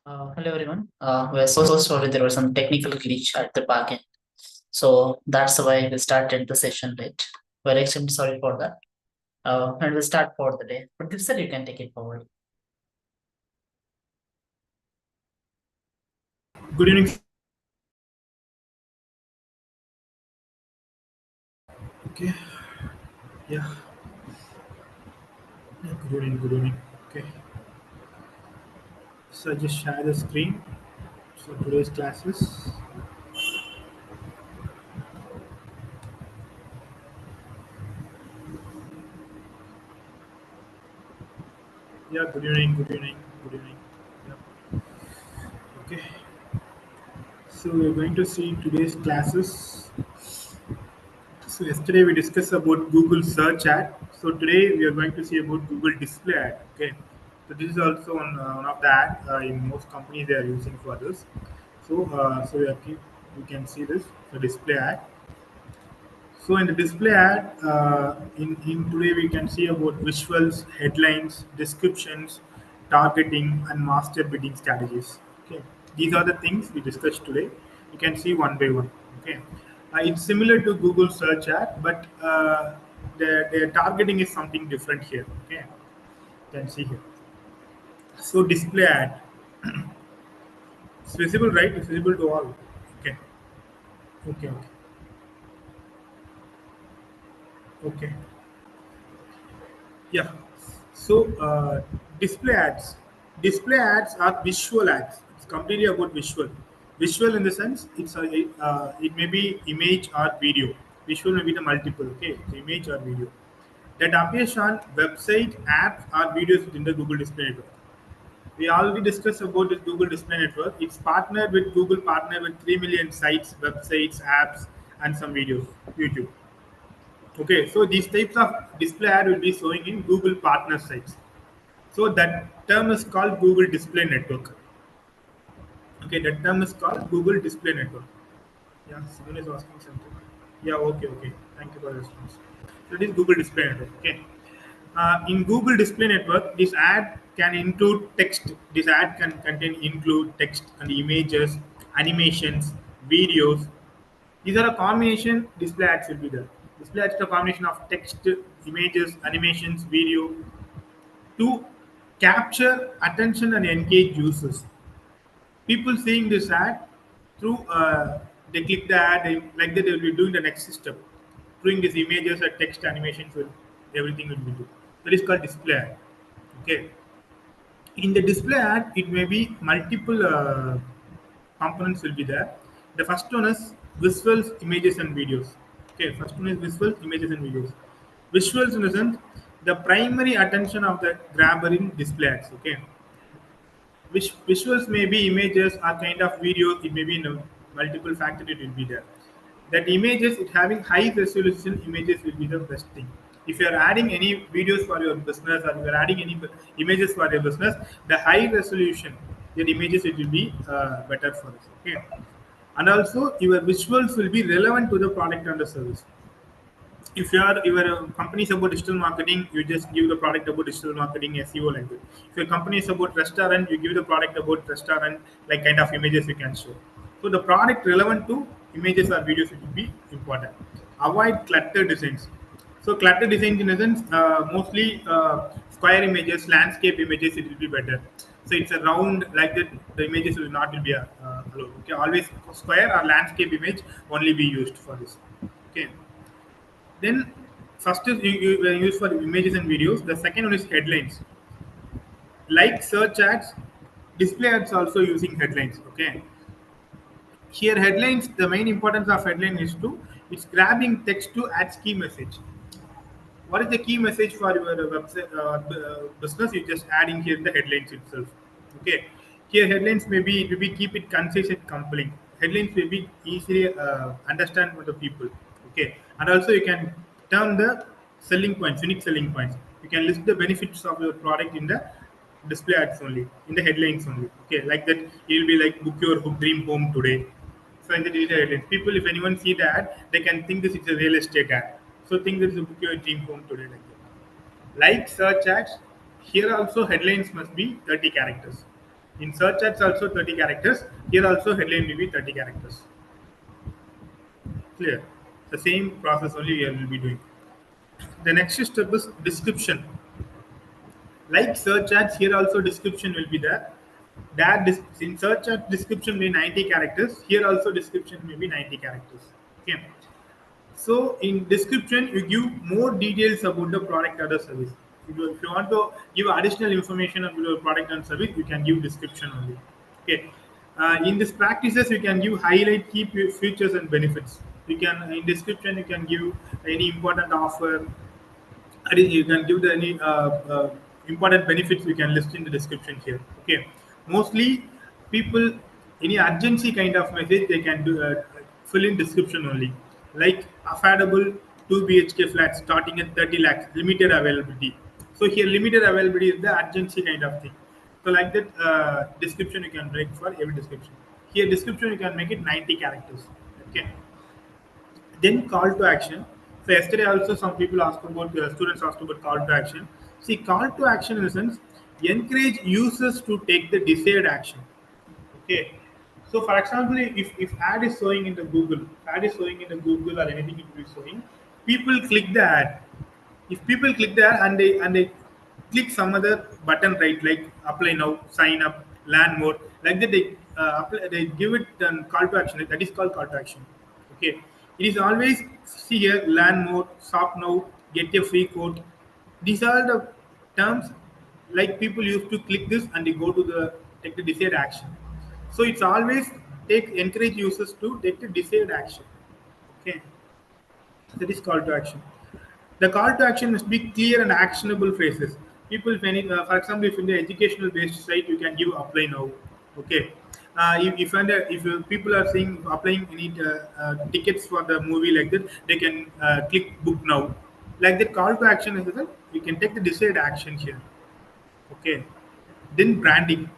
Hello everyone. We're so sorry there was some technical glitch at the back end. So that's why we started the session late. We're extremely sorry for that. And we'll start for the day. But this said you can take it forward. Good evening. Okay. Yeah. Yeah, good evening. Good evening. Okay. So I just share the screen for today's classes. Yeah. Good evening. Good evening. Good evening. Yeah. Okay. So we're going to see today's classes. So yesterday we discussed about Google Search Ad. So today we are going to see about Google Display Ad. Okay. So this is also one of the ad in most companies they are using for this. So we can see this the display ad. So in the display ad, in today we can see about visuals, headlines, descriptions, targeting, and master bidding strategies. Okay, these are the things we discussed today. You can see one by one. Okay, it's similar to Google search ad, but the targeting is something different here. Okay, you can see here. So display ad, it's visible, right? It's visible to all. Okay, okay, okay, okay. Yeah. So display ads. Display ads are visual ads. It's completely about visual. Visual in the sense it may be image or video. Visual may be the multiple. Okay, the image or video that appears on website, apps, or videos within the Google Display Network. We already discussed about this Google Display Network. It's partnered with Google, partnered with 3 million sites, websites, apps, and some videos. YouTube. Okay, so these types of display ad will be showing in Google partner sites. So that term is called Google Display Network. Okay, that term is called Google Display Network. Yeah, someone is asking something. Yeah, okay, okay. Thank you for the response. So it is Google Display Network. Okay. In Google Display Network, this ad can include text. This ad can contain include text and images, animations, videos. These are a combination. Display ads will be there. Display ads is a combination of text, images, animations, video to capture attention and engage users. People seeing this ad through they click the ad like that they will be doing the next step. Doing these images or text animations will everything will be do. That is called display ad. Okay. In the display ad, it may be multiple components will be there. The first one is visuals, images, and videos. Okay, first one is visuals, images, and videos. Visuals in the sense the primary attention of the grabber in display ads. Okay, which visuals may be images or kind of videos. It may be in a multiple factor. It will be there. That images, it having high resolution images will be the best thing. If you are adding any videos for your business or you are adding any images for your business, the high resolution the images it will be better for us. Okay, and also your visuals will be relevant to the product and the service. If your company is about digital marketing, you just give the product about digital marketing SEO like that. If your company is about restaurant, you give the product about restaurant like kind of images you can show. So the product relevant to images or videos it will be important. Avoid clutter designs. So clutter designs in a sense mostly square images, landscape images it will be better. So it's a round like that. The images will not will be allowed. Okay, always square or landscape image only be used for this. Okay. Then first is you use for images and videos. The second one is headlines. Like search ads, display ads also using headlines. Okay. Here headlines, the main importance of headline is to it's grabbing text to add key message. What is the key message for your website business? You just adding here the headlines itself. Okay. Here headlines maybe it will be keep it concise and compelling. Headlines will be easily understand for the people. Okay, and also you can turn the selling points, unique selling points. You can list the benefits of your product in the display ads only, in the headlines only. Okay, like that it will be like book your dream home today. So in the digital headlines, people if anyone see that they can think this is a real estate ad. So think this is a book your dream home today like that. Like search ads, here also headlines must be 30 characters. In search ads also 30 characters. Here also headline will be 30 characters. Clear. The same process only we will be doing. The next step is description. Like search ads, here also description will be there. In search ad description will be 90 characters. Here also description may be 90 characters. Okay. So in description, you give more details about the product or the service. If you want to give additional information about your product and service, you can give description only. Okay. In these practices, you can give highlight key features and benefits. You can in description you can give any important offer, you can give the any important benefits we can list in the description here. Okay, mostly people any urgency kind of message they can do fill in description only, like affordable 2 BHK flats starting at 30 lakhs, limited availability. So here limited availability is the urgency kind of thing. So like that description you can break for every description. Here description you can make it 90 characters. Okay, then call to action. So yesterday also some people asked about students asked about call to action. See, call to action in the sense encourage users to take the desired action. Okay. So for example, if ad is showing in the Google, ad is showing in the Google or anything it will be showing, people click the ad. If people click there and they click some other button, right, like apply now, sign up, learn more, like that they give it call to action. That is called call to action. Okay, it is always see here, learn more, shop now, get a free quote. These are the terms like people used to click this and they go to the take the desired action. So it's always take encourage users to take the desired action. Okay, that is call to action. The call to action must be clear and actionable phrases. People, when for example, if in the educational based site, you can give apply now. Okay. If people are saying applying any tickets for the movie like that, they can click book now. Like that, call to action is that you can take the desired action here. Okay. Then branding.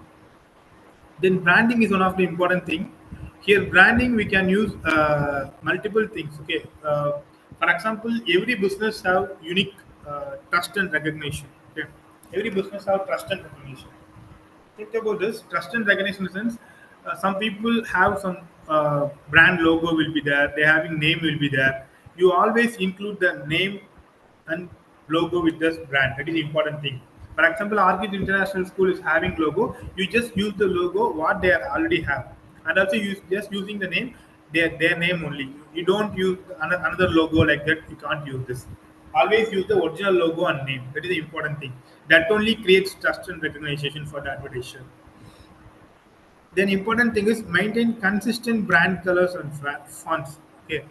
Then branding is one of the important thing. Here branding we can use multiple things. Okay, for example, every business have unique trust and recognition. Okay, every business have trust and recognition. Think about this trust and recognition in the sense some people have some brand logo will be there, they having name will be there. You always include the name and logo with this brand. That is the important thing. For example, Archit International School is having logo. You just use the logo what they already have, and also use just using the name their name only. You don't use another logo like that. You can't use this. Always use the original logo and name. That is the important thing. That only creates trust and recognition for the advertiser. Then important thing is maintain consistent brand colors and fonts. Okay.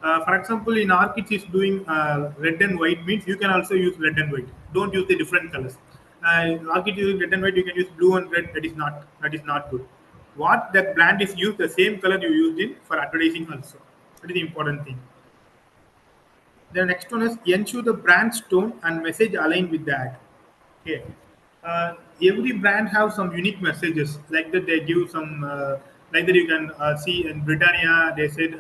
For example, in Archit is doing red and white means you can also use red and white. Don't use the different colors. Archit using red and white, you can use blue and red. That is not good. What that brand is used, the same color you used in for advertising also. That is the important thing. The next one is ensure the brand's tone and message align with that. Okay. Every brand have some unique messages like that. They give some like that. You can see in Britannia they said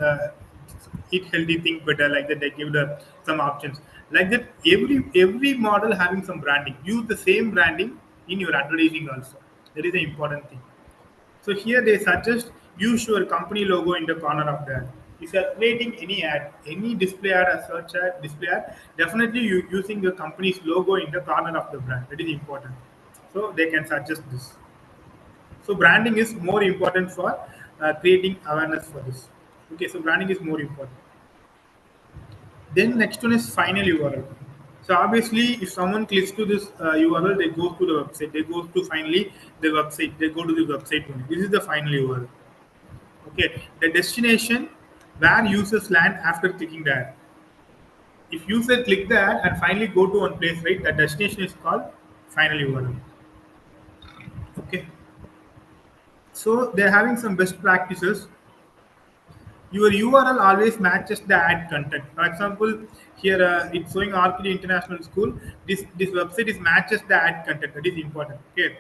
eat healthy, think better. Like that they give the some options like that. Every model having some branding. Use the same branding in your advertising also. That is the important thing. So here they suggest use your company logo in the corner of the ad. If you are creating any ad, any display ad, a search ad, display ad, definitely you using the company's logo in the corner of the brand. That is important. So they can suggest this. So branding is more important for creating awareness for this. Okay, so branding is more important. Then next one is final URL. So obviously, if someone clicks to this URL, they go to the website. They go to finally the website. They go to the website only. This is the final URL. Okay, the destination where users land after clicking the ad. If user click the ad and finally go to one place, right, that destination is called final URL. Okay, so they're having some best practices. Your URL always matches the ad content. For example, here it's showing Arcade International School. This website is matches the ad content. That is important. Okay.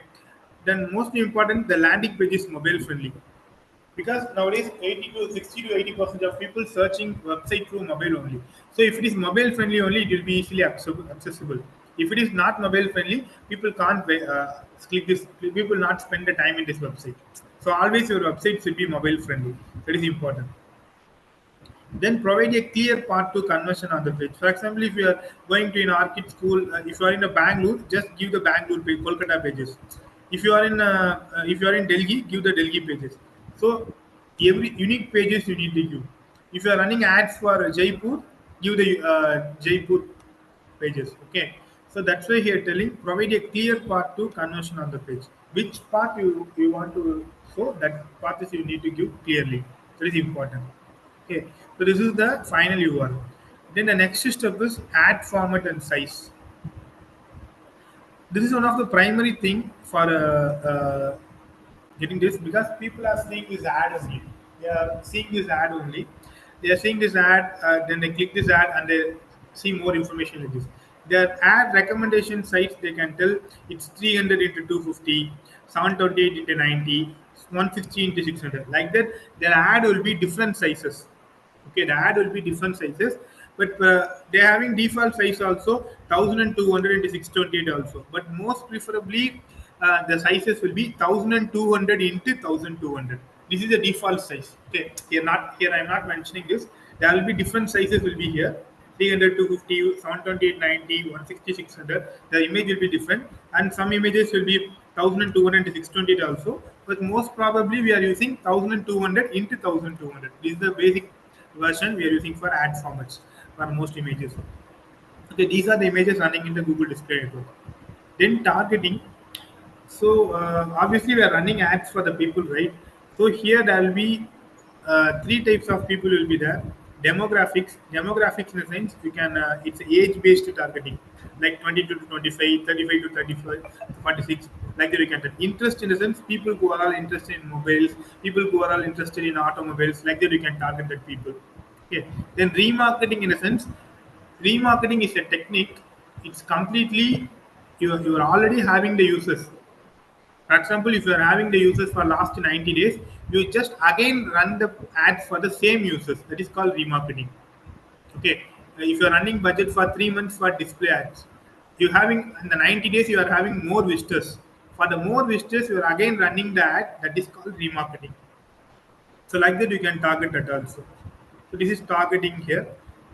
Then most important, the landing page is mobile friendly because nowadays 80 to 60 to 80% of people searching website through mobile only. So if it is mobile friendly only, it will be easily accessible. If it is not mobile friendly, people can't click this. People will not spend the time in this website. So always your website should be mobile friendly. That is important. Then provide a clear path to conversion on the page. For example, if you are going to an Archid school, if you are in a Bangalore, just give the Bangalore page, Kolkata pages. If you are in Delhi, give the Delhi pages. So every unique pages you need to give. If you are running ads for Jaipur, give the Jaipur pages. Okay. So that's why here telling provide a clear path to conversion on the page. Which path you want to show, that path is you need to give clearly. That is important. Okay, so this is the final URL. Then the next step is add format and size. This is one of the primary thing for getting this, because people are seeing this ad only. They are seeing this ad only. They are seeing this ad, then they click this ad and they see more information like this. Their ad recommendation sites, they can tell it's 300 into 250, 728 into 90, 160 into 600. Like that, their ad will be different sizes. Okay, the ad will be different sizes, but they're having default size also 1200 into 628 also. But most preferably, the sizes will be 1200 into 1200. This is the default size. Okay, here I'm not mentioning this. There will be different sizes will be here. 300, 250, 728, 90, 160, 600. The image will be different, and some images will be 1200 to 628 also. But most probably we are using 1200 into 1200. This is the basic version we are using for ad formats for most images. Okay, these are the images running in the Google Display Network. Then targeting. So obviously we are running ads for the people, right? So here there will be three types of people will be there. Demographics in the sense you can it's age based targeting, like 22 to 25, 35 to 35, 46. Like that you can tell. Interest in the sense people who are all interested in mobiles, people who are all interested in automobiles. Like that you can target that people. Okay. Then remarketing in a sense, remarketing is a technique. It's completely you are already having the users. For example, if you are having the users for last 90 days, you just again run the ads for the same users. That is called remarketing. Okay. If you are running budget for 3 months for display ads, you having in the 90 days you are having more visitors. For the more visitors, you are again running the ad. That is called remarketing. So like that you can target that also. So this is targeting here.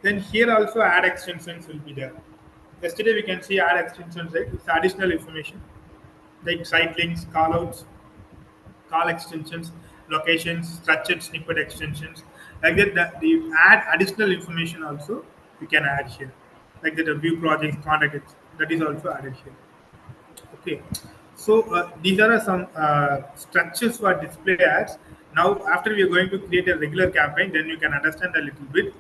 Then here also ad extensions will be there. Yesterday we can see ad extensions, right? It's additional information like site links, callouts, call extensions, locations, structured snippet extensions. Like that, the add additional information also you can add here. Like that, the view projects, contact, that is also added here. Okay, so these are some structures for display ads. Now, after we are going to create a regular campaign, then you can understand a little bit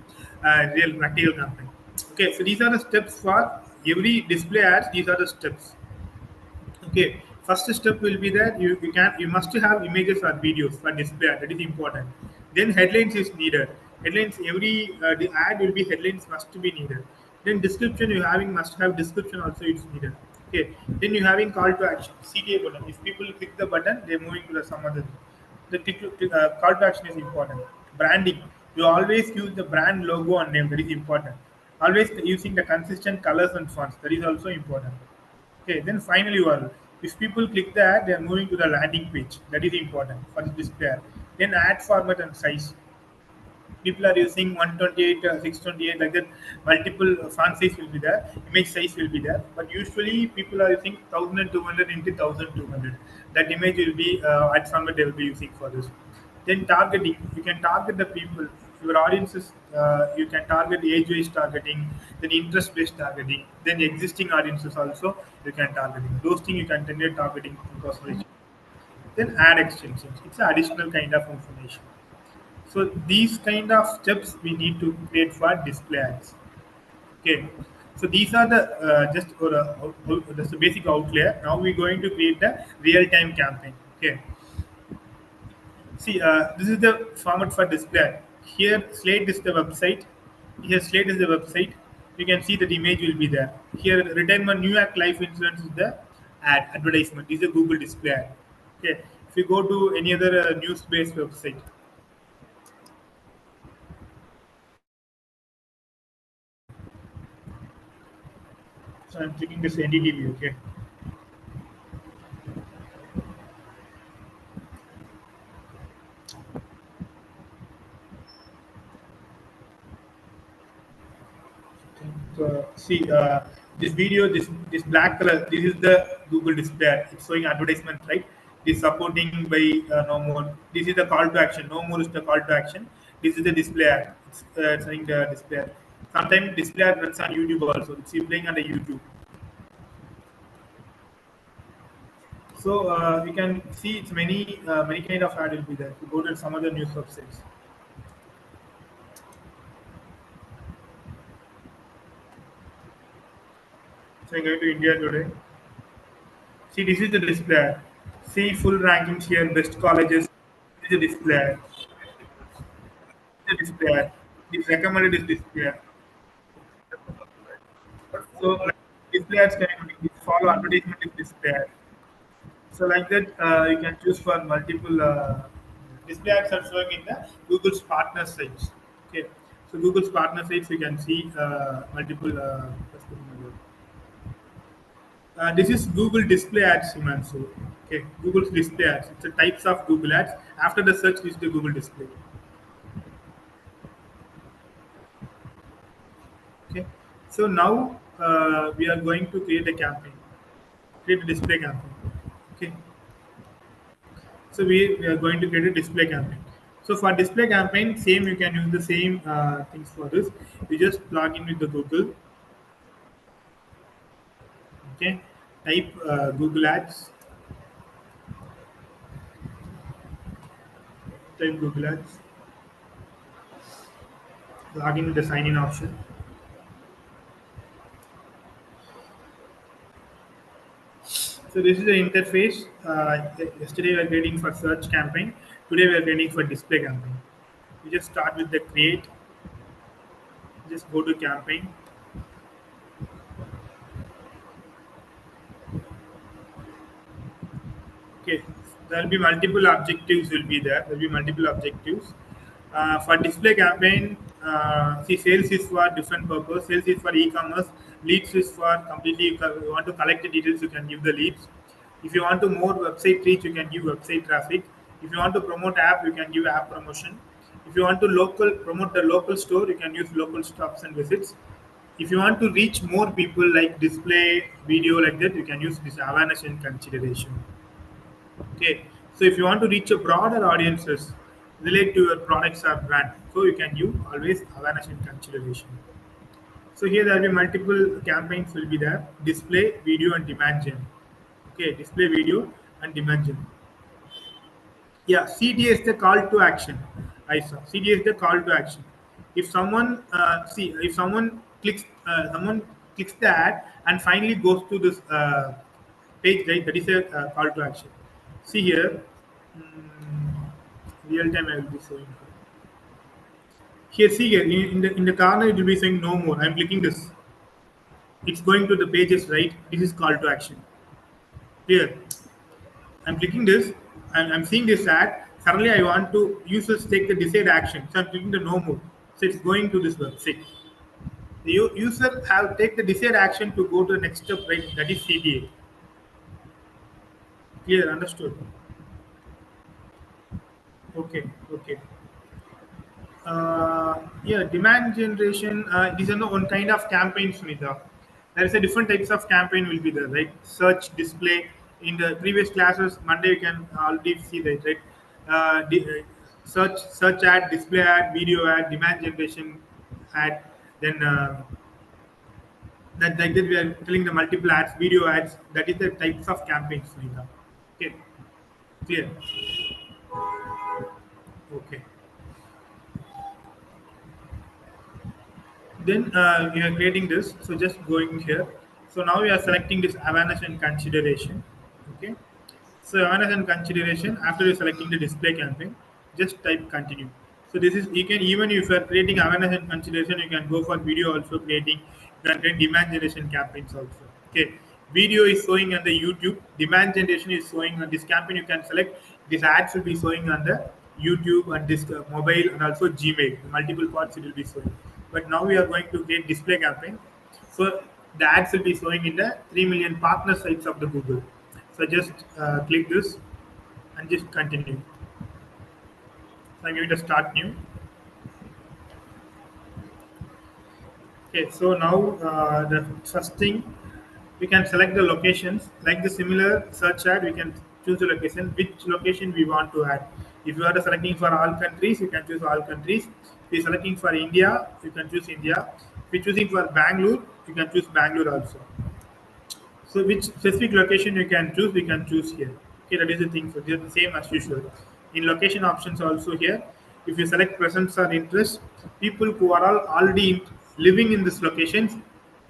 real practical campaign. Okay, so these are the steps for every display ads. These are the steps. Okay, first step will be that you must have images or videos for display ad. That is important. Then headlines is needed. Headlines, every the ad will be headlines must be needed. Then description, you having must have description also is needed. Okay, then you having call to action, CTA button. If people click the button, they're moving to the some other. The call to action is important. Branding, you always use the brand logo and name. That is important. Always using the consistent colors and fonts. That is also important. Okay, then finally URL. If people click that, they are moving to the landing page. That is important for the display. Then ad format and size. People are using 128, 628, like that. Multiple font size will be there, image size will be there. But usually people are using 1200 into 1200. That image will be ad format they will be using for this. Then targeting, you can target the people. Your audiences, you can target age-based targeting, then interest-based targeting, then existing audiences also you can targeting. Those things you can tend targeting personalization. Then add extensions. It's an additional kind of information. So these kind of steps we need to create for display ads. Okay. So these are the just the basic outlay. Now we're going to create the real-time campaign. Okay. See, this is the format for display. Here, Slate is the website. Here, Slate is the website. You can see that image will be there. Here, retirement New York Life Insurance is the ad advertisement. This is a Google display ad. Okay. If you go to any other news-based website, So I'm clicking this NDTV. Okay. See this video, this black color. This is the Google display. It's showing advertisement, right? This supporting by no more. This is the call to action. No more is the call to action. This is the display ad. It's showing the display ad. Sometimes display ad runs on YouTube also. It's playing on the YouTube. So you can see it's many kind of ad will be there. If you go to some other news websites. So I'm going to India today. See, this is the display. See full rankings here, best colleges. This is the display. This is the display. This recommended is display. So like, display ads can follow advertisement is display. So like that, you can choose for multiple display ads are showing in the Google's partner sites. Okay, so Google's partner sites you can see multiple. This is Google Display Ads, Himanshu. Okay, Google's Display Ads. It's the types of Google Ads. After the search is the Google Display. Okay, so now we are going to create a campaign, create a display campaign. Okay, so we are going to create a display campaign. So for display campaign, same you can use the same things for this. You just log in with the Google. Okay, type Google Ads. Type Google Ads. Log in with the sign in option. So this is the interface. Yesterday we were creating for search campaign. Today we are creating for display campaign. We just start with the create. Just go to campaign. Okay, there will be multiple objectives. Will be there. There will be multiple objectives. For display campaign, see sales is for different purpose. Sales is for e-commerce. Leads is for completely. You want to collect the details, you can give the leads. If you want to more website reach, you can give website traffic. If you want to promote app, you can give app promotion. If you want to local promote the local store, you can use local stops and visits. If you want to reach more people like display video like that, you can use this awareness and consideration. Okay, so if you want to reach a broader audiences relate to your products or brand, so you can use always awareness and consideration. So here there will be multiple campaigns will be there: display, video, and demand gen. Okay, display, video, and demand gen. Yeah, CTA is the call to action. I saw CTA is the call to action. If someone if someone clicks the ad and finally goes to this page, right? That is a call to action. See here, real time I will be showing. Here, see here in the corner it will be saying no more. I'm clicking this. It's going to the pages, right? This is call to action. Here, I'm clicking this and I'm seeing this ad. Suddenly, I want to users take the desired action. So I'm clicking the no more. So it's going to this website. The user have take the desired action to go to the next step, right? That is CTA. Clear, understood. Okay, okay. Yeah, demand generation. These are no one kind of campaign, Sunita. There is a different types of campaign will be there, right? Search, display. In the previous classes, Monday you can already see that, right? Search ad, display ad, video ad, demand generation ad. Then that like that we are telling the multiple ads, video ads. That is the types of campaigns, Sunita. Okay, clear. Okay. Then we are creating this. So just going here. So now we are selecting this awareness and consideration. Okay. So awareness and consideration. After you selecting the display campaign, just type continue. So this is you can even if you are creating awareness and consideration, you can go for video also creating. You can create demand generation campaigns also. Okay. Video is showing on the YouTube. Demand generation is showing on this campaign. You can select this ads will be showing on the YouTube and this mobile and also Gmail. Multiple parts it will be showing. But now we are going to create display campaign. So The ads will be showing in the 3 million partner sites of the Google. So just click this and just continue. So I'm going to start new. Okay, so now the first thing, we can select the locations. Like the similar search ad, we can choose the location, which location we want to add. If you are selecting for all countries, you can choose all countries. If you're selecting for India, you can choose India. If you're choosing for Bangalore, you can choose Bangalore also. So which specific location you can choose, we can choose here. Okay, that is the thing. So they're the same as usual. In location options also here, if you select presence or interest, people who are all already living in this location,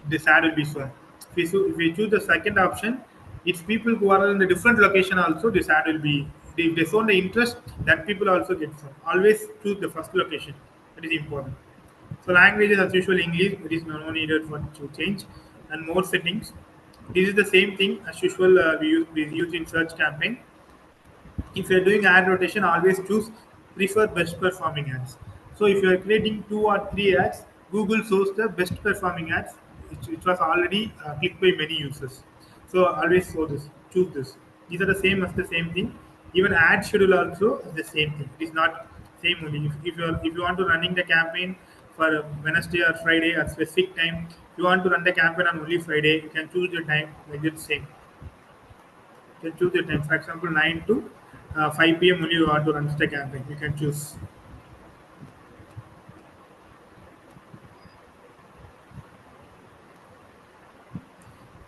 this ad will be shown. If we choose the second option, it's people who are in the different location also, this ad will be, if they show the interest, that people also get shown. Always choose the first location. That is important. So languages as usual English, there is no needed for to change, and more settings. This is the same thing as usual we use in search campaign. If you're doing ad rotation, always choose prefer best performing ads. So if you're creating 2 or 3 ads, Google shows the best performing ads, which was already clicked by many users. So always show this, choose this. These are the same as the same thing. Even ad schedule also is the same thing. It is not same only. If you want to running the campaign for Wednesday or Friday at specific time, if you want to run the campaign on only Friday, you can choose the time like the same. You can choose the time. For example, 9 to 5 p.m. only you want to run the campaign. You can choose.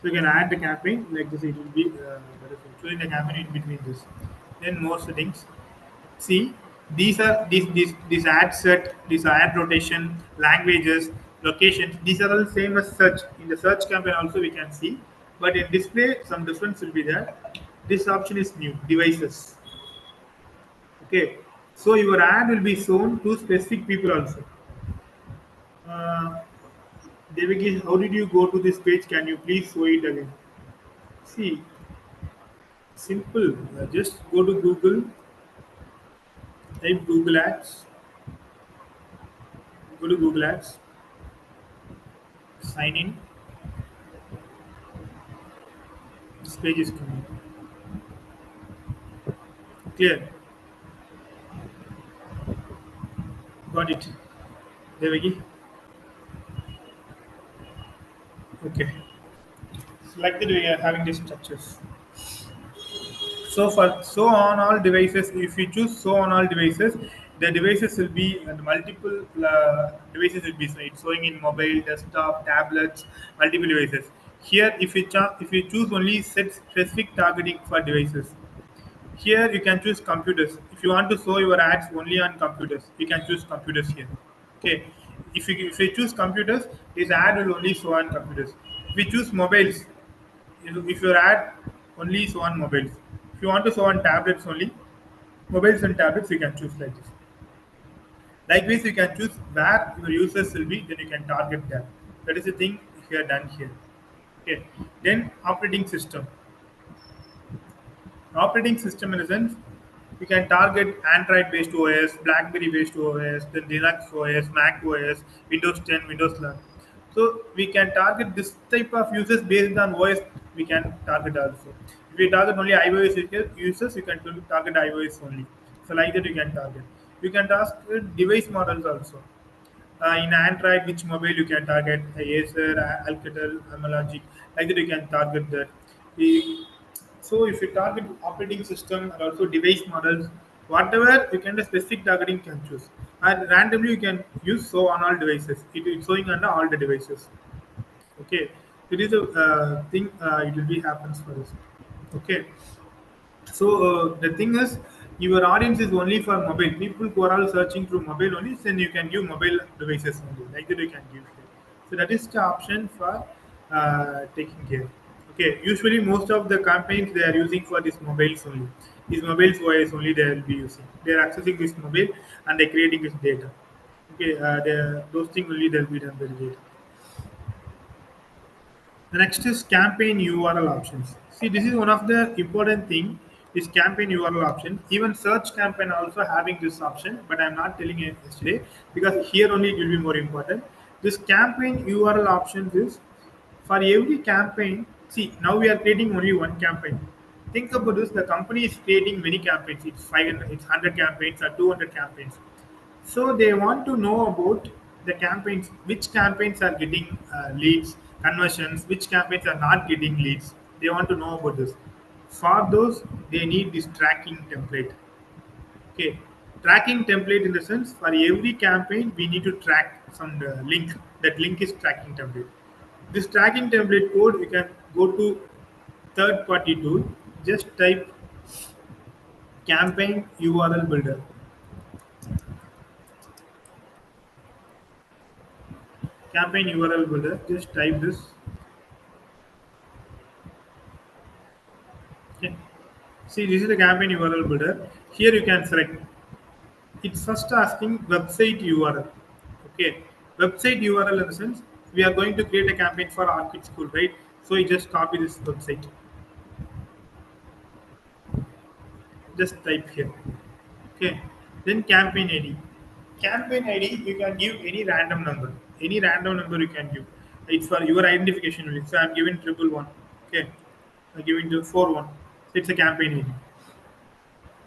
So you can add the campaign like this. It will be choosing the campaign in between this. Then more settings. See, these ad set, these ad rotation, languages, locations. These are all same as search. In the search campaign also we can see, but in display some difference will be there. This option is new devices. Okay, so your ad will be shown to specific people also. Uh, Devaki, how did you go to this page? Can you please show it again? See, simple. Just go to Google, type Google Ads, go to Google Ads, sign in. This page is coming. Clear. Got it. Devaki. Okay. So like that we are having these structures. So for so on all devices, if you choose so on all devices, the devices will be multiple devices will be showing in mobile, desktop, tablets, multiple devices. Here, if you choose only set specific targeting for devices, here you can choose computers. If you want to show your ads only on computers, you can choose computers here. Okay. If you choose computers, this ad will only show on computers. If you choose mobiles, if your ad only show on mobiles. If you want to show on tablets only, mobiles and tablets you can choose like this. Likewise, you can choose where your users will be, then you can target them. That is the thing here done here. Okay. Then operating system. Operating system in a sense, you can target Android based OS, BlackBerry based OS, then Linux OS, Mac OS, Windows 10, Windows 11. So we can target this type of users based on OS. We can target also. If we target only iOS users, you can target iOS only. So like that you can target. You can target device models also. In Android, which mobile you can target, Acer, Alcatel, Amalogic, like that you can target that. So if you target operating system and also device models, whatever you can, the specific targeting you can choose. And randomly you can use so on all devices. It is showing under all the devices. Okay, it is a thing. It will be happens for us. Okay. So the thing is, your audience is only for mobile. People who are all searching through mobile only, then you can give mobile devices only. Like that, you can give here. So that is the option for taking care. Okay. Usually, most of the campaigns they are using for these mobiles only. These mobiles OS only they will be using. They are accessing this mobile and they are creating this data. Okay. Those things only they'll be done very data. The next is campaign URL options. See, this is one of the important thing. Is campaign URL option. Even search campaign also having this option, but I'm not telling it yesterday because here only it will be more important. This campaign URL options is For every campaign, see, now we are creating only one campaign. Think about this, the company is creating many campaigns. It's 500, it's 100 campaigns or 200 campaigns. So they want to know about the campaigns, which campaigns are getting leads, conversions, which campaigns are not getting leads. They want to know about this. For those, they need this tracking template. Okay, tracking template in the sense for every campaign we need to track some link. That link is tracking template. This tracking template code you can go to third party tool. Just type campaign URL builder. Campaign URL builder. Just type this. Okay. See, this is the campaign URL builder. Here you can select. It's first asking website URL. Okay, website URL in the sense we are going to create a campaign for our kids school, right? So you just copy this website. Just type here. Okay, then campaign ID. Campaign ID you can give any random number. Any random number you can give. It's for your identification only. So I'm giving triple one. Okay, I'm giving the 41. So it's a campaign ID.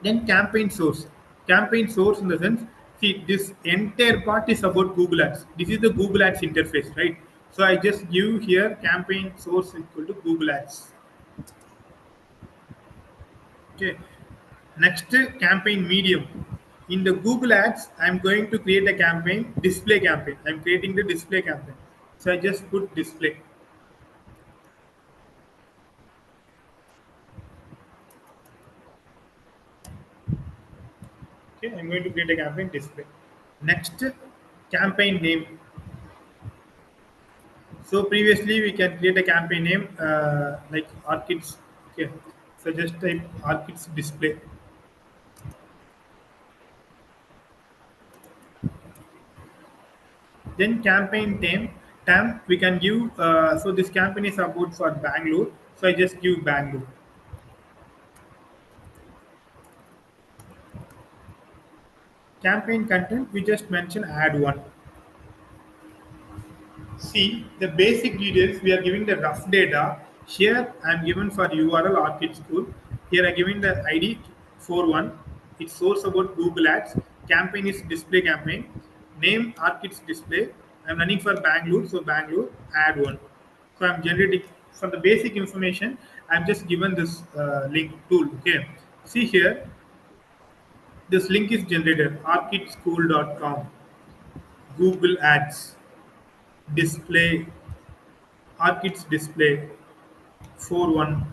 Then campaign source. Campaign source in the sense, see, this entire part is about Google Ads. This is the Google Ads interface, right? So I just give here campaign source equal to Google Ads. Okay. Next, campaign medium. In the Google Ads, I'm going to create a campaign, display campaign. I'm creating the display campaign. So I just put display. Okay, I'm going to create a campaign display. Next, campaign name. So previously we can create a campaign name like Orchids. Okay. So just type Orchids display. Then campaign name. Tam we can give. So this campaign is about for Bangalore. So I just give Bangalore. Campaign content we just mention add one. See the basic details. We are giving the rough data. Here I am given for URL Orchid School. Here I am giving the ID 41. It's source about Google Ads. Campaign is display campaign. Name Orchids display. I'm running for Bangalore, so Bangalore add one. So I'm generating for the basic information. I'm just given this link tool. Okay. See here, this link is generated orchidschool.com. Google Ads display Orchids display 41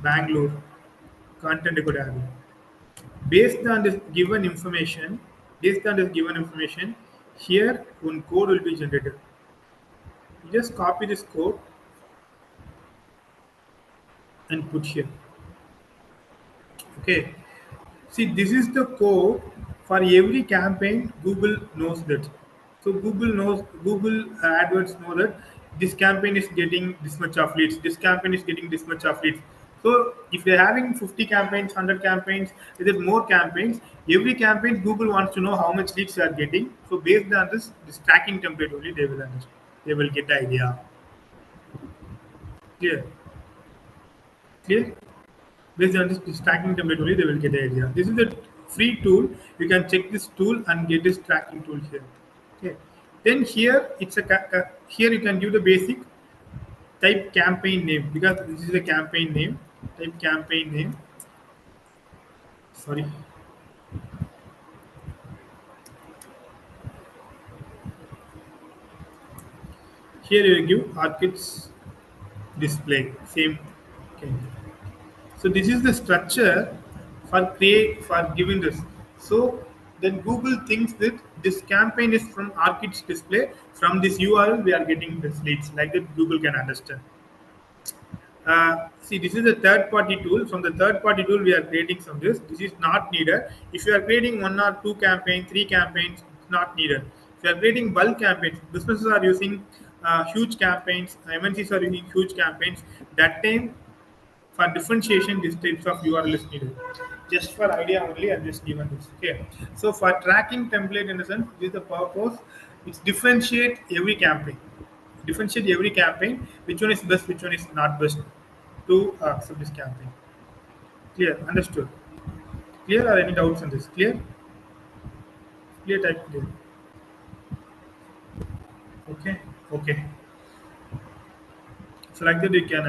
Bangalore content record added. Based on this given information, here one code will be generated. You just copy this code and put here. Okay. See, this is the code for every campaign. Google knows that. So Google AdWords know that this campaign is getting this much of leads. This campaign is getting this much of leads. So if they're having 50 campaigns, 100 campaigns, is it more campaigns? Every campaign, Google wants to know how much leads they are getting. So based on this tracking template only, they will understand. They will get the idea. Clear? Clear? Based on this tracking template only, they will get the idea. This is a free tool. You can check this tool and get this tracking tool here. Okay. Then here it's here you can give the basic type campaign name because this is the campaign name. Type campaign name. Sorry. Here you give Orchids display. Same. Okay. So this is the structure for giving this. So then Google thinks that this campaign is from Orchids display. From this URL, we are getting this leads. Like that, Google can understand. See, this is a third-party tool. From the third-party tool, we are creating some this. This is not needed. If you are creating one or two campaigns, three campaigns, it's not needed. If you are creating bulk campaigns, businesses are using huge campaigns. MNCs are using huge campaigns. That time for differentiation, these types of URL is needed. Just for idea only, I'm just given this. Okay. So for tracking template in a sense, this is the purpose. It's differentiate every campaign. Differentiate every campaign, which one is best, which one is not best to accept this campaign. Clear? Understood? Clear or any doubts on this? Clear? Clear type clear. Okay. Okay. So like that you can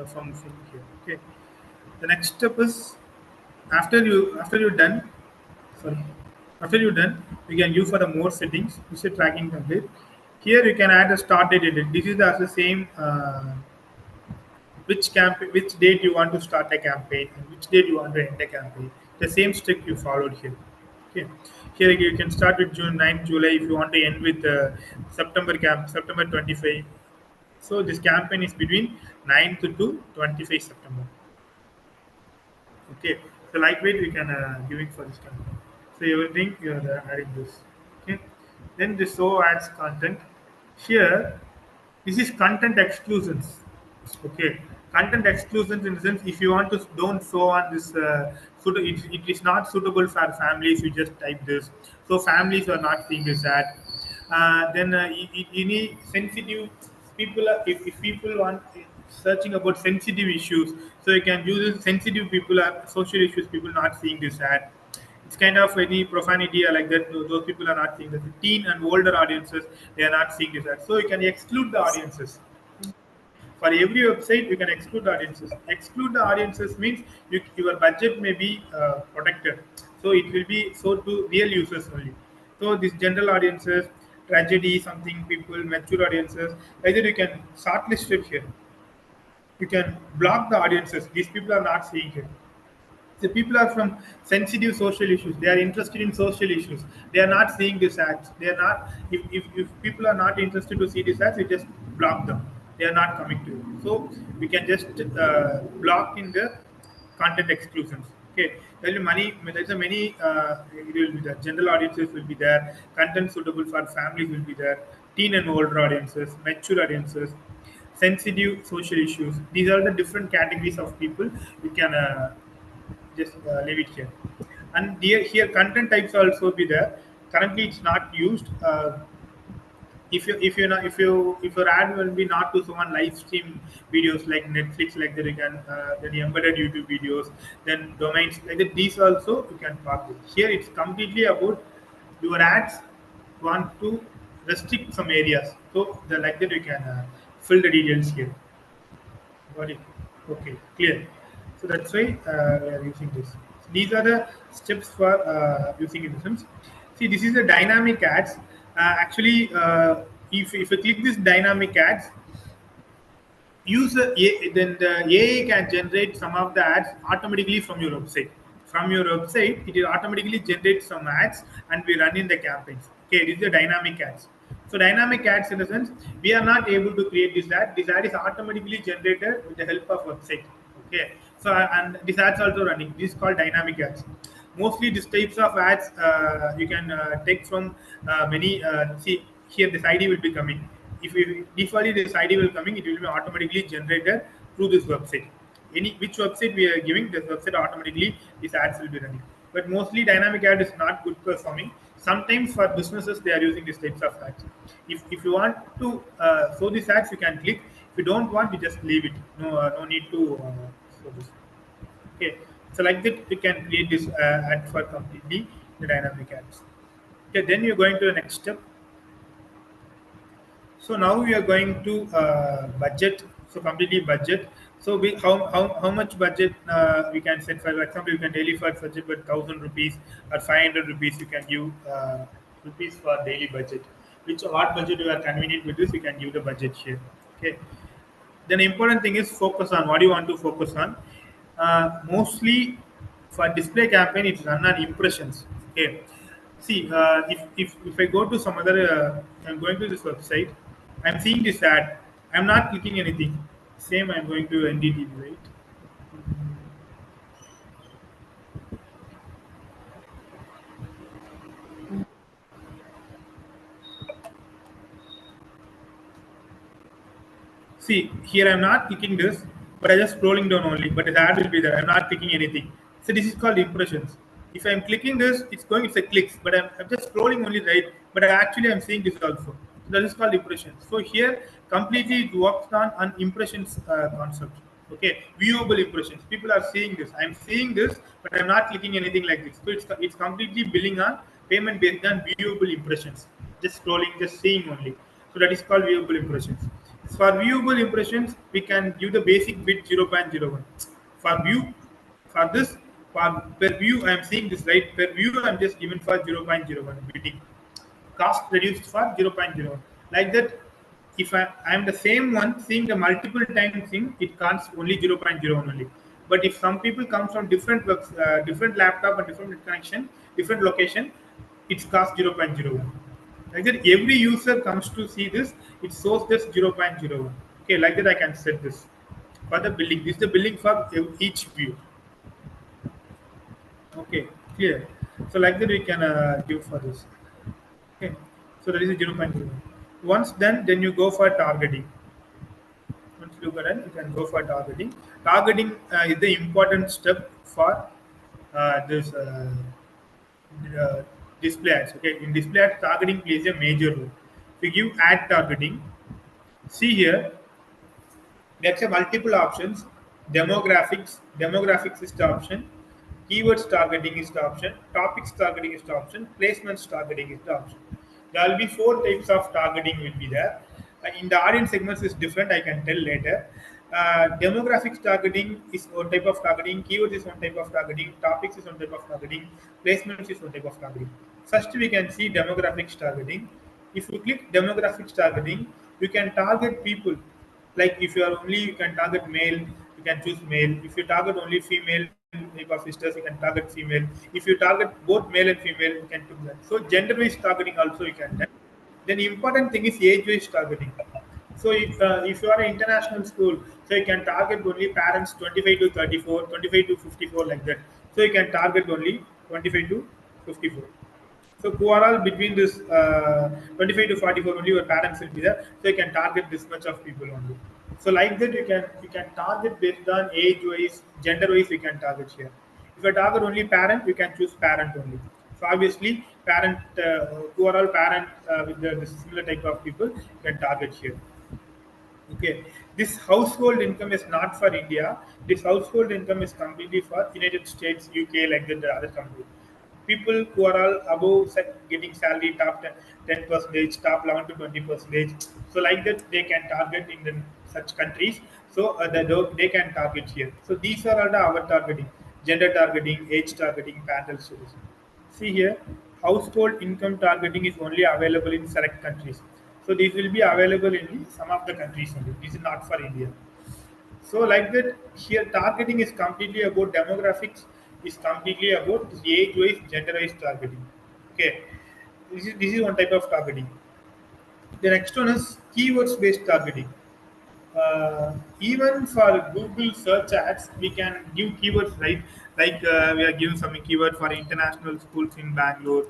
from here. Okay. The next step is after you're done. Sorry. After you're done, you can use for the more settings. You say tracking complete. Here you can add a start date. Edit. This is the same. Which date you want to start a campaign and which date you want to end a campaign. The same step you followed here. Okay. Here you can start with June 9th, July if you want to end with September 25. So this campaign is between 9th to 25 September. Okay. So lightweight we can giving for this campaign. So everything you are adding this. Okay. Then this show adds content. Here this is content exclusions. Okay, content exclusions in the sense if you want to don't show on this, it is not suitable for families. You just type this, so families are not seeing this ad. Then any sensitive people, if people want searching about sensitive issues, so you can use it. Sensitive people are social issues. People not seeing this ad. It's kind of any profanity or like that. Those people are not seeing this. Teen and older audiences, they are not seeing this ad. So you can exclude the audiences. For every website you can exclude the audiences. Exclude the audiences means your budget may be protected, so it will be so to real users only. So these general audiences, tragedy something people, mature audiences, either you can shortlist it here. You can block the audiences. These people are not seeing it. The people are from sensitive social issues. They are interested in social issues. They are not seeing these ads. They are not. If people are not interested to see these ads, we just block them. They are not coming to you. So we can just block in the content exclusions. Okay, there will be many. There's a many. It will be there. General audiences will be there. Content suitable for families will be there. Teen and older audiences, mature audiences, sensitive social issues. These are the different categories of people you can. Just leave it here. And here content types also be there. Currently it's not used. If your ad will be not to someone live stream videos like Netflix, like that you can then embedded YouTube videos, then domains like that, these also you can park it. Here it's completely about your ads want to restrict some areas, so the like that you can fill the details here. Got it? Okay, clear. So that's why we are using this. So these are the steps for using it. See, this is the dynamic ads. Actually, if you click this dynamic ads, then the AI can generate some of the ads automatically from your website. From your website, it will automatically generate some ads and we run in the campaigns. Okay, this is the dynamic ads. So dynamic ads in the sense we are not able to create this ad. This ad is automatically generated with the help of website. Okay, so and this ads also running. This is called dynamic ads. Mostly these types of ads you can take from many. See here, this ID will be coming. If you defaultly this ID will coming, it will be automatically generated through this website. Any which website we are giving, this website automatically these ads will be running. But mostly dynamic ad is not good performing. Sometimes for businesses they are using these types of ads. If you want to show these ads, you can click. If you don't want, you just leave it. No need to show this. Okay, so like that you can create this ad for completely the dynamic ads. Okay, then you're going to the next step. So now we are going to budget. So completely budget. So how much budget we can set? For example, you can daily for budget but 1,000 rupees or 500 rupees. You can give rupees for daily budget. Which what budget you are convenient with this, you can give the budget here. Okay. Then important thing is focus on what you want to focus on. Mostly for display campaign, it's run on impressions. Okay. See, if I go to some other, I'm going to this website. I'm seeing this ad. I'm not clicking anything. Same. I'm going to NDTV. Right. See, here I'm not clicking this, but I'm just scrolling down only. But the ad will be there. I'm not clicking anything. So this is called impressions. If I'm clicking this, it's a clicks, but I'm just scrolling only right. But actually I'm seeing this also. That is called impressions. So here completely it works on an impressions concept. Okay, viewable impressions. People are seeing this. I'm seeing this, but I'm not clicking anything like this. So it's completely billing on payment based on viewable impressions. Just scrolling, just seeing only. So that is called viewable impressions. For viewable impressions, we can give the basic bit 0.01. For view, for this, for per view, I am seeing this right. Per view, I'm just given for 0.01 bidding. Cost reduced for 0.01. Like that, if I am the same one seeing the multiple times thing, it costs only 0.01 only. But if some people come from different laptop and different connection, different location, it's cost 0.01. Like that, every user comes to see this, it shows this 0.01. Okay, like that I can set this for the billing. This is the billing for each view. Okay, clear. So like that we can give for this. Okay, so that is a 0.01. Once done, then you go for targeting. Once you go done, you can go for targeting. Targeting is the important step for this uh, display ads. Okay, in display ads, targeting plays a major role. If you give ad targeting, see here, there's a multiple options. Demographics is the option. Keywords targeting is the option. Topics targeting is the option. Placements targeting is the option. There will be four types of targeting will be there. In the audience segments is different. I can tell later. Demographics targeting is one type of targeting. Keywords is one type of targeting. Topics is one type of targeting. Placements is one type of targeting. First, we can see demographics targeting. If you click demographics targeting, you can target people like if you are only you can target male, you can choose male. If you target only female type of visitors, you can target female. If you target both male and female, you can do that. So gender based targeting also you can do. Then the important thing is age based targeting. So if you are an international school, so you can target only parents 25 to 34, 25 to 54 like that. So you can target only 25 to 54. So overall between this 25 to 44 only your parents will be there. So you can target this much of people only. So like that you can target based on age wise, gender wise you can target here. If you target only parent, you can choose parent only. So obviously parent overall parent with the similar type of people you can target here. Okay, this household income is not for India. This household income is completely for United States, UK, like that, the other countries. People who are all above getting salary top 10 percentage, top 11 to 20 percentage. So like that, they can target in such countries. So they can target here. So these are all the our targeting, gender targeting, age targeting, parental status. See here, household income targeting is only available in select countries. So these will be available in some of the countries only. This is not for India. So like that, here targeting is completely about demographics, is completely about age-wise, gender-wise targeting. Okay, this is one type of targeting. The next one is keywords-based targeting. Even for Google search ads, we can give keywords, right? Like we are giving some keyword for international schools in Bangalore.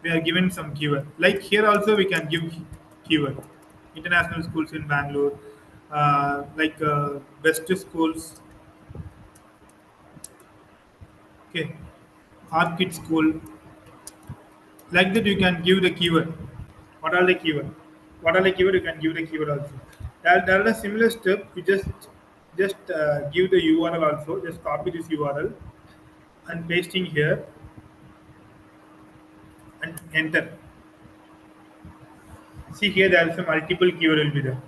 We are given some keyword. Like here also we can give keyword. International schools in Bangalore, like best schools. Okay, Orchid school. Like that you can give the keyword. What are the keyword? What are the keyword? You can give the keyword also. There are a similar step. You just give the URL also. Just copy this URL and pasting here and enter. See here, there is a multiple keyword will be there.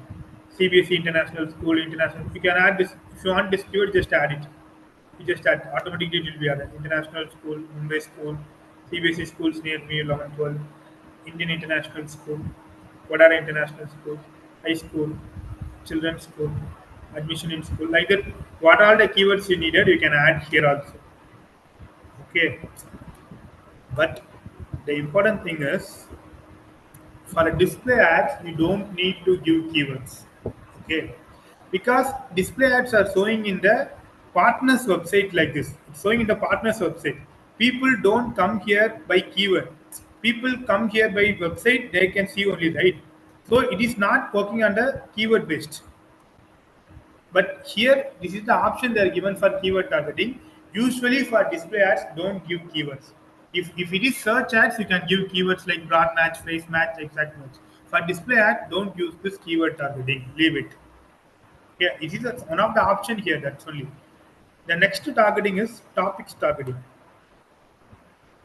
CBSE International School, International. You can add this. If you want this keyword, just add it. You just add. Automatically it will be added. International School, Mumbai School, CBSE schools near me, 11, 12, Indian International School, Vadara International School, High School, Children's School, Admission in School. Like that, what are the keywords you needed, you can add here also. Okay. But the important thing is for a display ads, you don't need to give keywords. Okay, because display ads are showing in the partners website like this. It's showing in the partners website. People don't come here by keyword. People come here by website. They can see only right. So it is not working under keyword based. But here, this is the option they are given for keyword targeting. Usually for display ads, don't give keywords. If it is search ads, you can give keywords like broad match, phrase match, exact match. For display ad, don't use this keyword targeting. Leave it. Yeah, it is one of the option here. That's only. The next targeting is topics targeting.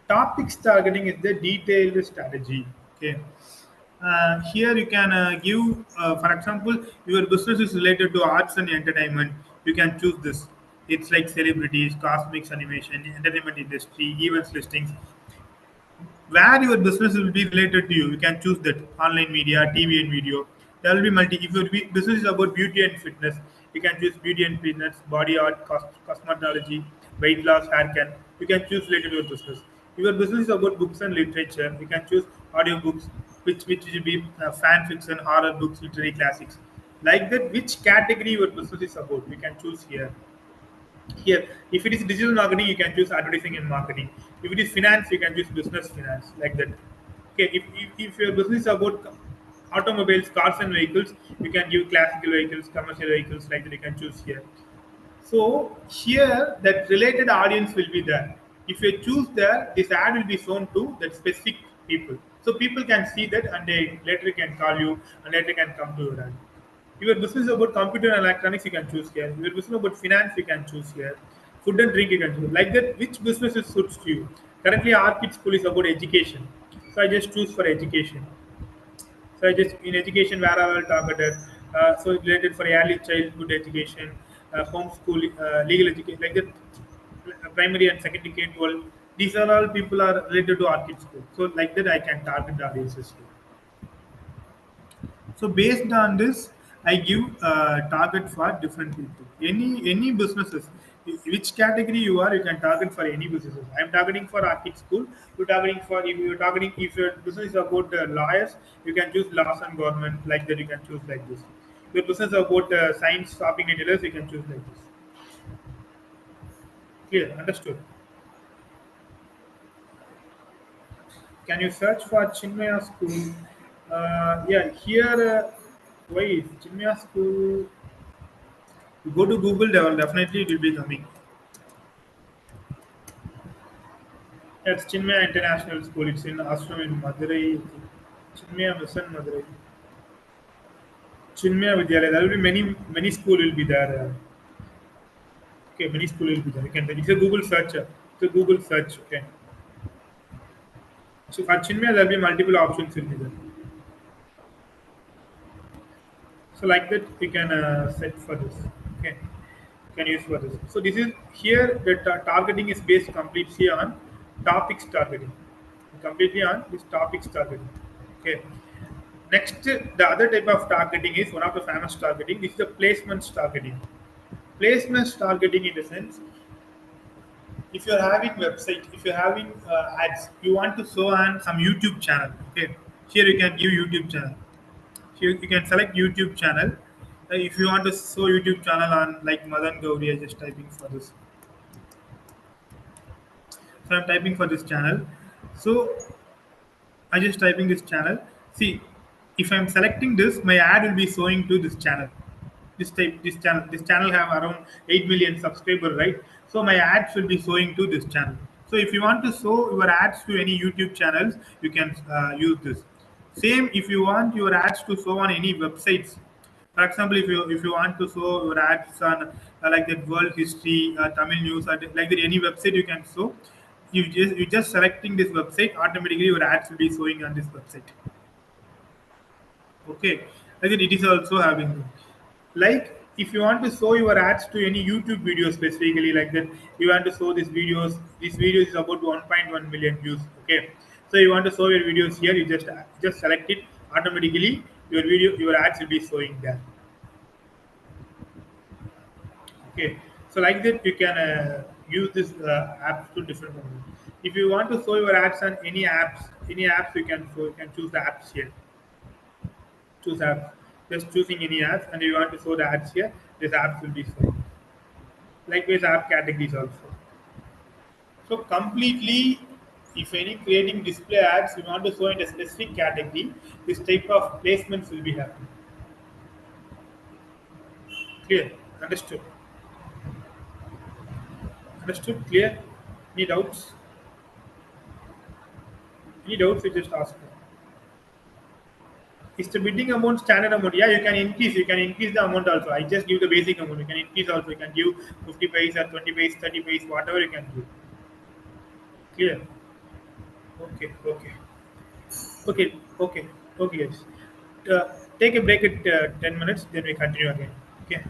Topics targeting is the detailed strategy. Okay. Here you can give, for example, your business is related to arts and entertainment. You can choose this. It's like celebrities, cosmics, animation, entertainment industry, events listings, where your business will be related to you. You can choose that online media, TV and video. There will be multi. If your business is about beauty and fitness, you can choose beauty and fitness, body art, cosmetology, weight loss, hair care. You can choose related to your business. If your business is about books and literature, you can choose audiobooks, which will be fan fiction, horror books, literary classics. Like that, which category your business is about, you can choose here. Here, if it is digital marketing, you can choose advertising and marketing. If it is finance, you can choose business finance, like that. Okay, if your business is about automobiles, cars and vehicles, you can give classical vehicles, commercial vehicles, like that you can choose here. So here, that related audience will be there. If you choose there, this ad will be shown to that specific people. So people can see that, and they later can call you, and later can come to your ad. If your business is about computer and electronics, you can choose here. If your business is about finance, you can choose here. Food and drink, you can choose. Like that, which business suits to you? Currently, our kids school is about education, so I just choose for education. So I just in education where I will targeted. So related for early childhood education, homeschool, legal education, like that, primary and secondary K 12. These are all people are related to our kids school. So like that, I can target the audiences too. So based on this, I give target for different people. Any businesses, which category you are, you can target for any businesses. I am targeting for architect school. You're targeting for, if you're targeting, if your business is about lawyers, you can choose laws and government, like that. You can choose like this. Your business is about science, shopping and dealers, you can choose like this. Clear? Understood? Can you search for Chinmaya school? Yeah, here. Why is Chinmaya school? You go to Google, they will definitely it will be coming. It's Chinmaya International School. It's in Ashram in Madurai. Chinmaya Mission Madurai. Chinmaya Vidyalaya. There will be many school will be there. Okay, many school will be there. You can. It's a Google search. It's a Google search. Okay. So for Chinmaya, there will be multiple options will be there. So like that, we can set for this. Okay, can use for this. So this is here. The targeting is based completely on topics targeting. Completely on this topics targeting. Okay. Next, the other type of targeting is one of the famous targeting. This is the placements targeting. Placements targeting in the sense, if you're having website, if you're having ads, you want to show on some YouTube channel. Okay, here you can give YouTube channel. Here you can select YouTube channel. If you want to show YouTube channel on like Madan Gauri, I just typing for this. So I'm typing for this channel. So I just typing this channel. See, if I'm selecting this, my ad will be showing to this channel. This channel have around 8 million subscribers, right? So my ads will be showing to this channel. So if you want to show your ads to any YouTube channels, you can use this. Same if you want your ads to show on any websites. For example, if you want to show your ads on like that world history, Tamil news, or like that any website you can show. You just selecting this website, automatically your ads will be showing on this website. Okay, like that it is also having, like if you want to show your ads to any YouTube video specifically, like that you want to show these videos. This video is about 1.1 million views. Okay, so you want to show your videos here. You just select it, automatically your ads will be showing there. Okay, so like that you can use this apps to different ones. If you want to show your ads on any apps you can show. You can choose the apps here. Choose apps. Just choosing any apps, and you want to show the ads here. This apps will be shown. Likewise, app categories also. So completely, if any creating display ads, you want to show in a specific category, this type of placements will be happening. Clear? Understood? Understood? Clear? Any doubts? Any doubts? You just ask me. Is the bidding amount standard amount? Yeah, you can increase. You can increase the amount also. I just give the basic amount. You can increase also. You can give 50 paise or 20 paise, 30 paise, whatever you can give. Clear? Okay, okay, okay, okay, okay, guys. Take a break at 10 minutes, then we continue again. Okay.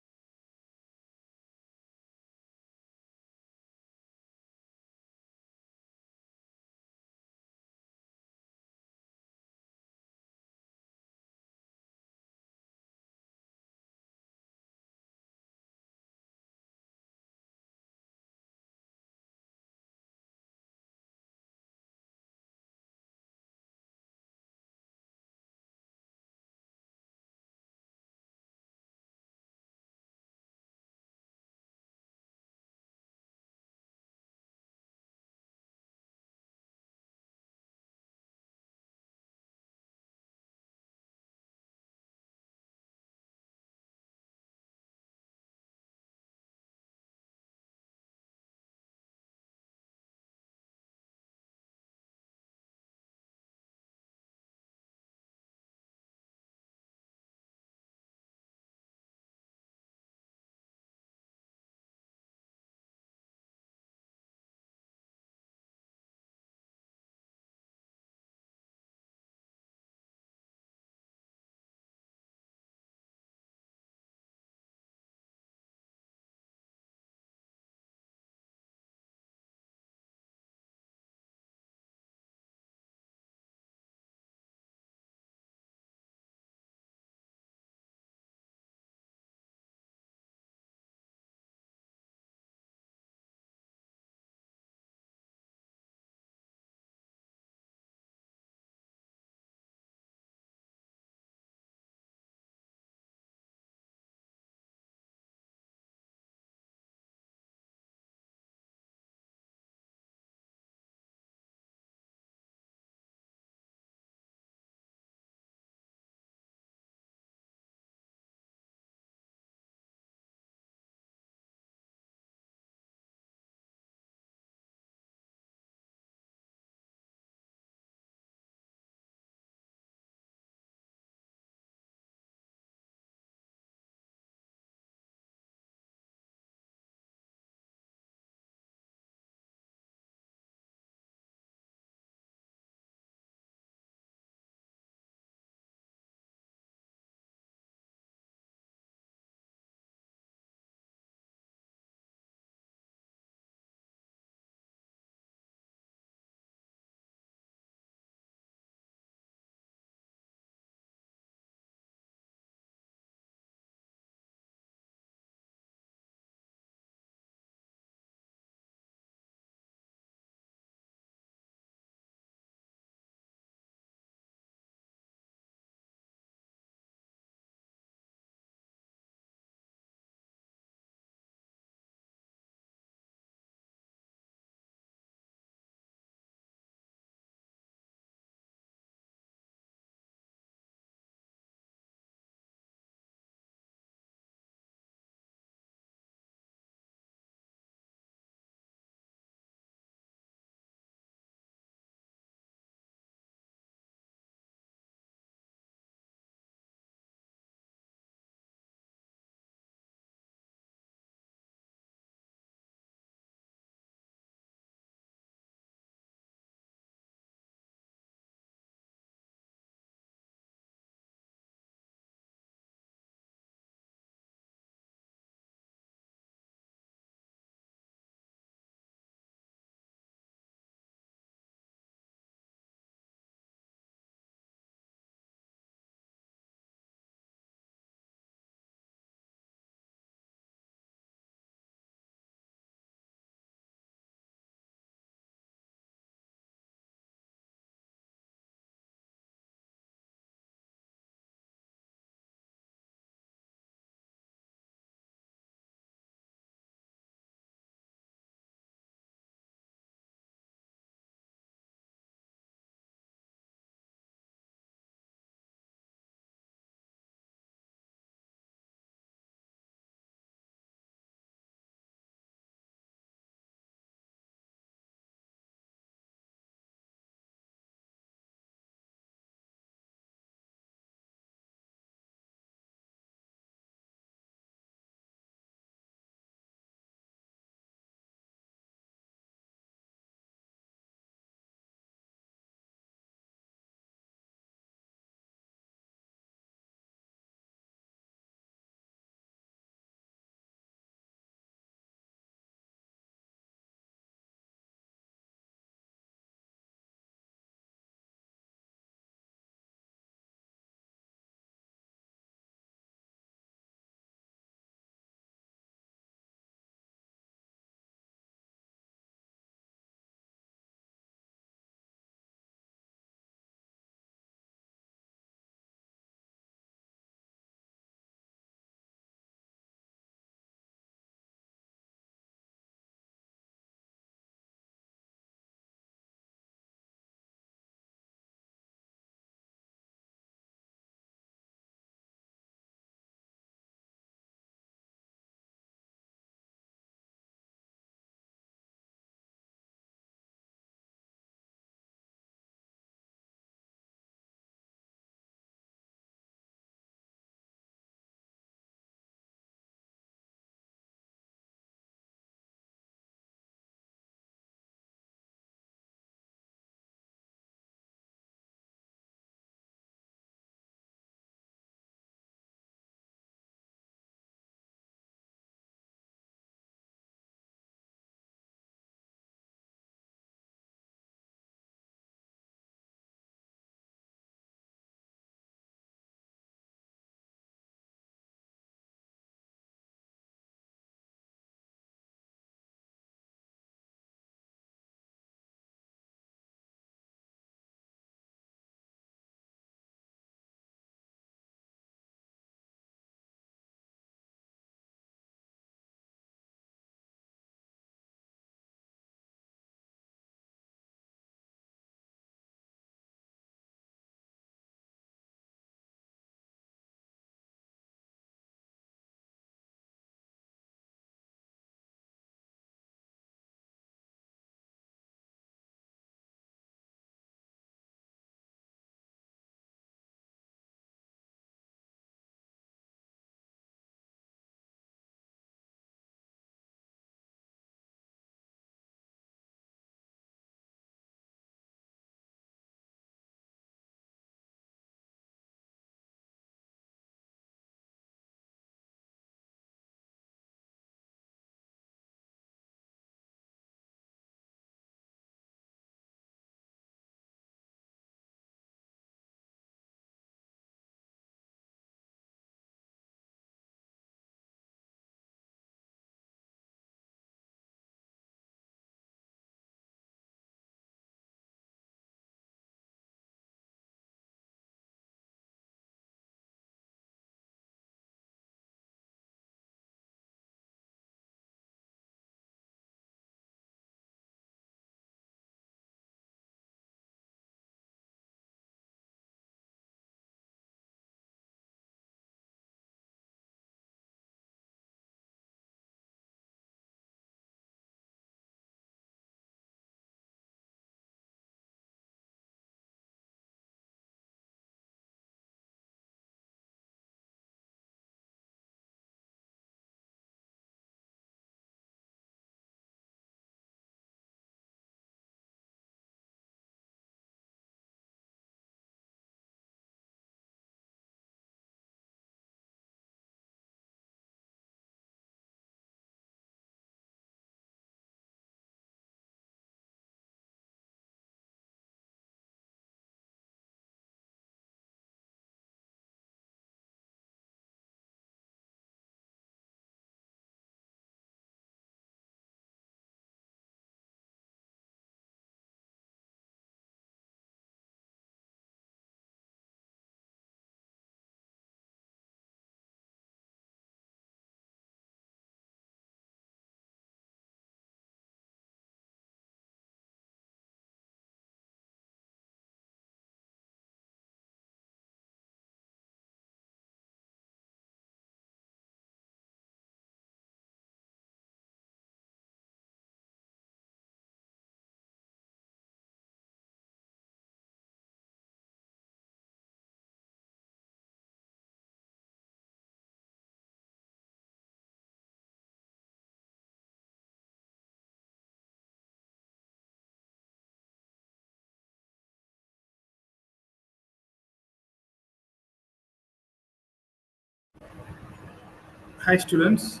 Hi students,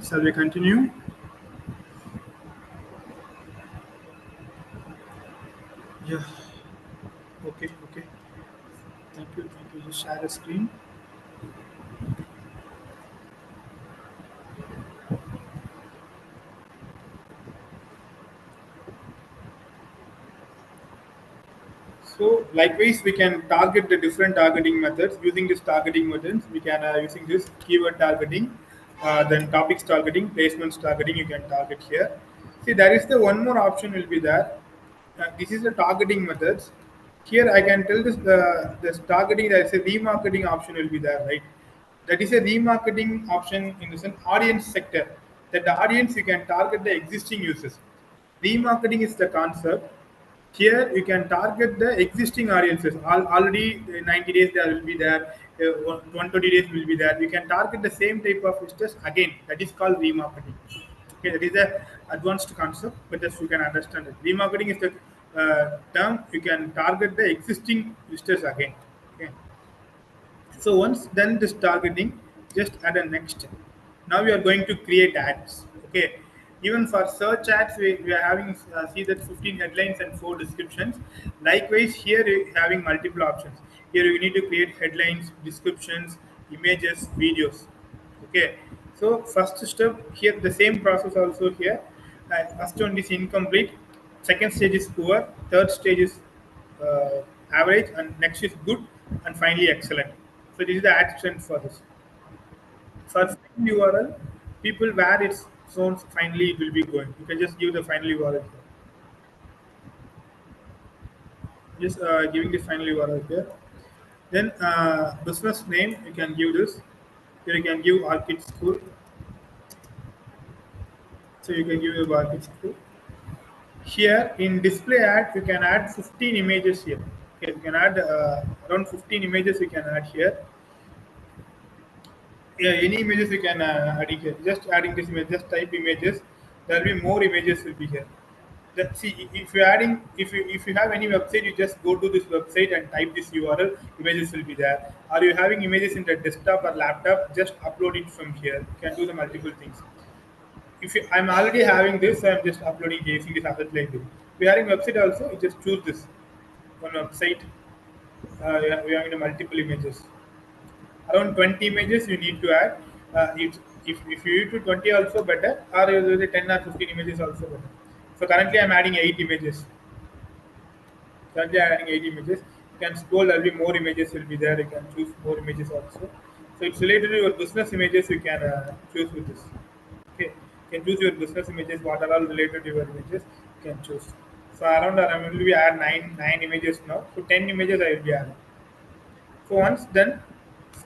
shall we continue? Yeah, okay. Thank you. Just share the screen. So likewise, we can target the different targeting methods. Using this targeting methods, we can using this keyword targeting, then topics targeting, placements targeting. You can target here. See, there is the one more option will be there. This is the targeting methods. Here I can tell this targeting. There is a remarketing option will be there, right? That is a remarketing option in the sense audience sector. That the audience you can target the existing users. Remarketing is the concept. Here you can target the existing audiences. Already 90 days there will be there, 120 days will be there. You can target the same type of visitors again. That is called remarketing. Okay, that is a advanced concept, but just you can understand it. Remarketing is the term you can target the existing visitors again. Okay. So once done this targeting, just add a next. Now we are going to create ads. Okay. Even for search ads, we are having see that 15 headlines and 4 descriptions. Likewise, here we are having multiple options. Here you need to create headlines, descriptions, images, videos. Okay. So first step here, the same process also here. First one is incomplete. Second stage is poor. Third stage is average, and next is good, and finally excellent. So this is the ad strength for this. For final URL, people where it's shown finally it will be going. You can just give the final URL here. Just giving the final URL here. Then business name you can give this. Here you can give Archid School. So you can give your Archid School. Here in display ad, you can add 15 images here. Okay, you can add around 15 images. You can add here. Yeah, any images you can add here. Just adding this image, just type images. There will be more images will be here. Let's see if you're adding, if you have any website, you just go to this website and type this URL. Images will be there. Are you having images in the desktop or laptop? Just upload it from here. You can do the multiple things. If you, I'm already having this, so I'm just uploading using this asset like this. If you're having website also, you just choose this one website. We're having the multiple images. Around 20 images you need to add. If you do 20 also better, or you do the 10 or 15 images also better. So currently I'm adding 8 images. Currently I'm adding 8 images. You can scroll, there will be more images will be there. You can choose more images also. So it's related to your business images you can choose with this. Okay, you can choose your business images, what are all related to your images, you can choose. So around I will be add nine images now. So 10 images I will be adding. So once done,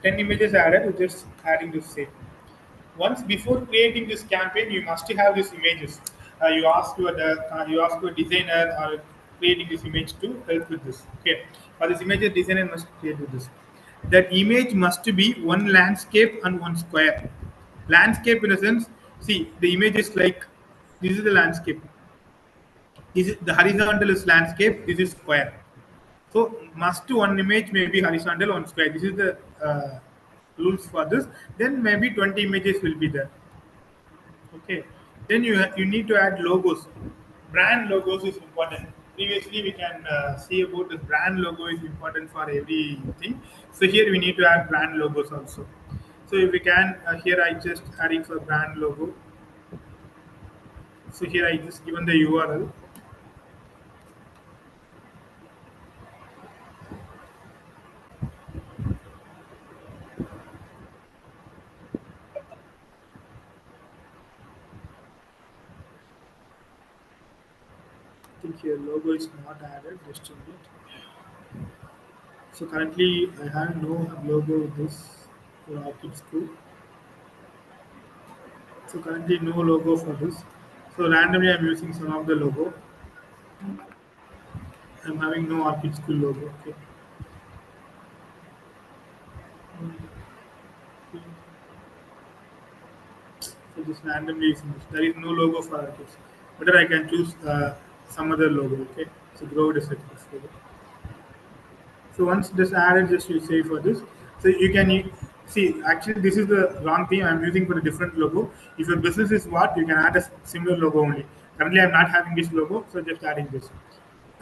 10 images added, you just adding this same. Once before creating this campaign, you must have these images. You ask your designer or creating this image to help with this. Okay, for this image, the designer must create with this. That image must be one landscape and one square. Landscape in a sense, see the image is like this is the landscape. This is the horizontal is landscape. This is square. So must one image may be horizontal, one square. This is the rules for this. Then maybe 20 images will be there. Okay. Then you need to add logos. Brand logos is important. Previously, we can see about the brand logo is important for everything. So here we need to add brand logos also. So if we can, here I just adding for brand logo. So here I just given the URL. I think here logo is not added. Just a minute. So currently I have no logo with this for Orchid School. So currently no logo for this. So randomly I'm using some of the logo. I'm having no Orchid School logo. Okay. So just randomly using this. There is no logo for Orchid. Whether I can choose some other logo. Okay. So grow it as this logo. So once this added, just you say for this. So you can See, actually, this is the wrong thing. I'm using for a different logo. If your business is what, you can add a similar logo only. Currently, I'm not having this logo, so just adding this.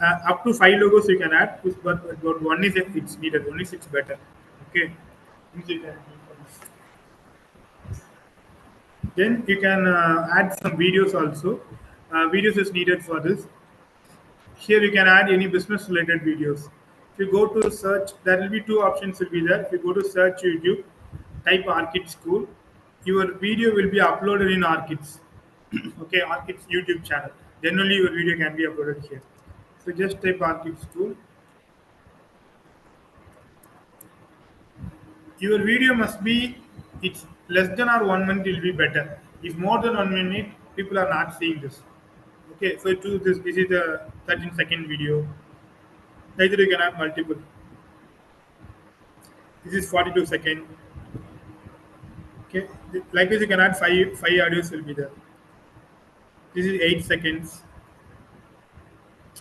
Up to 5 logos you can add, but one is it's needed. Only six better. Okay. Things you can do for this. Then you can add some videos also. Videos is needed for this. Here you can add any business related videos. If you go to search, there will be two options will be there. If you go to search YouTube, type Arcade School, your video will be uploaded in Arkids. Okay, Arkids YouTube channel. Then only your video can be uploaded here. So just type Arcade School. Your video must be it's less than or 1 minute will be better. If more than 1 minute, people are not seeing this. Okay, so to this is the 13-second video. Either you can have multiple. This is 42 second. Okay, like this you can add five audios will be there. This is 8 seconds.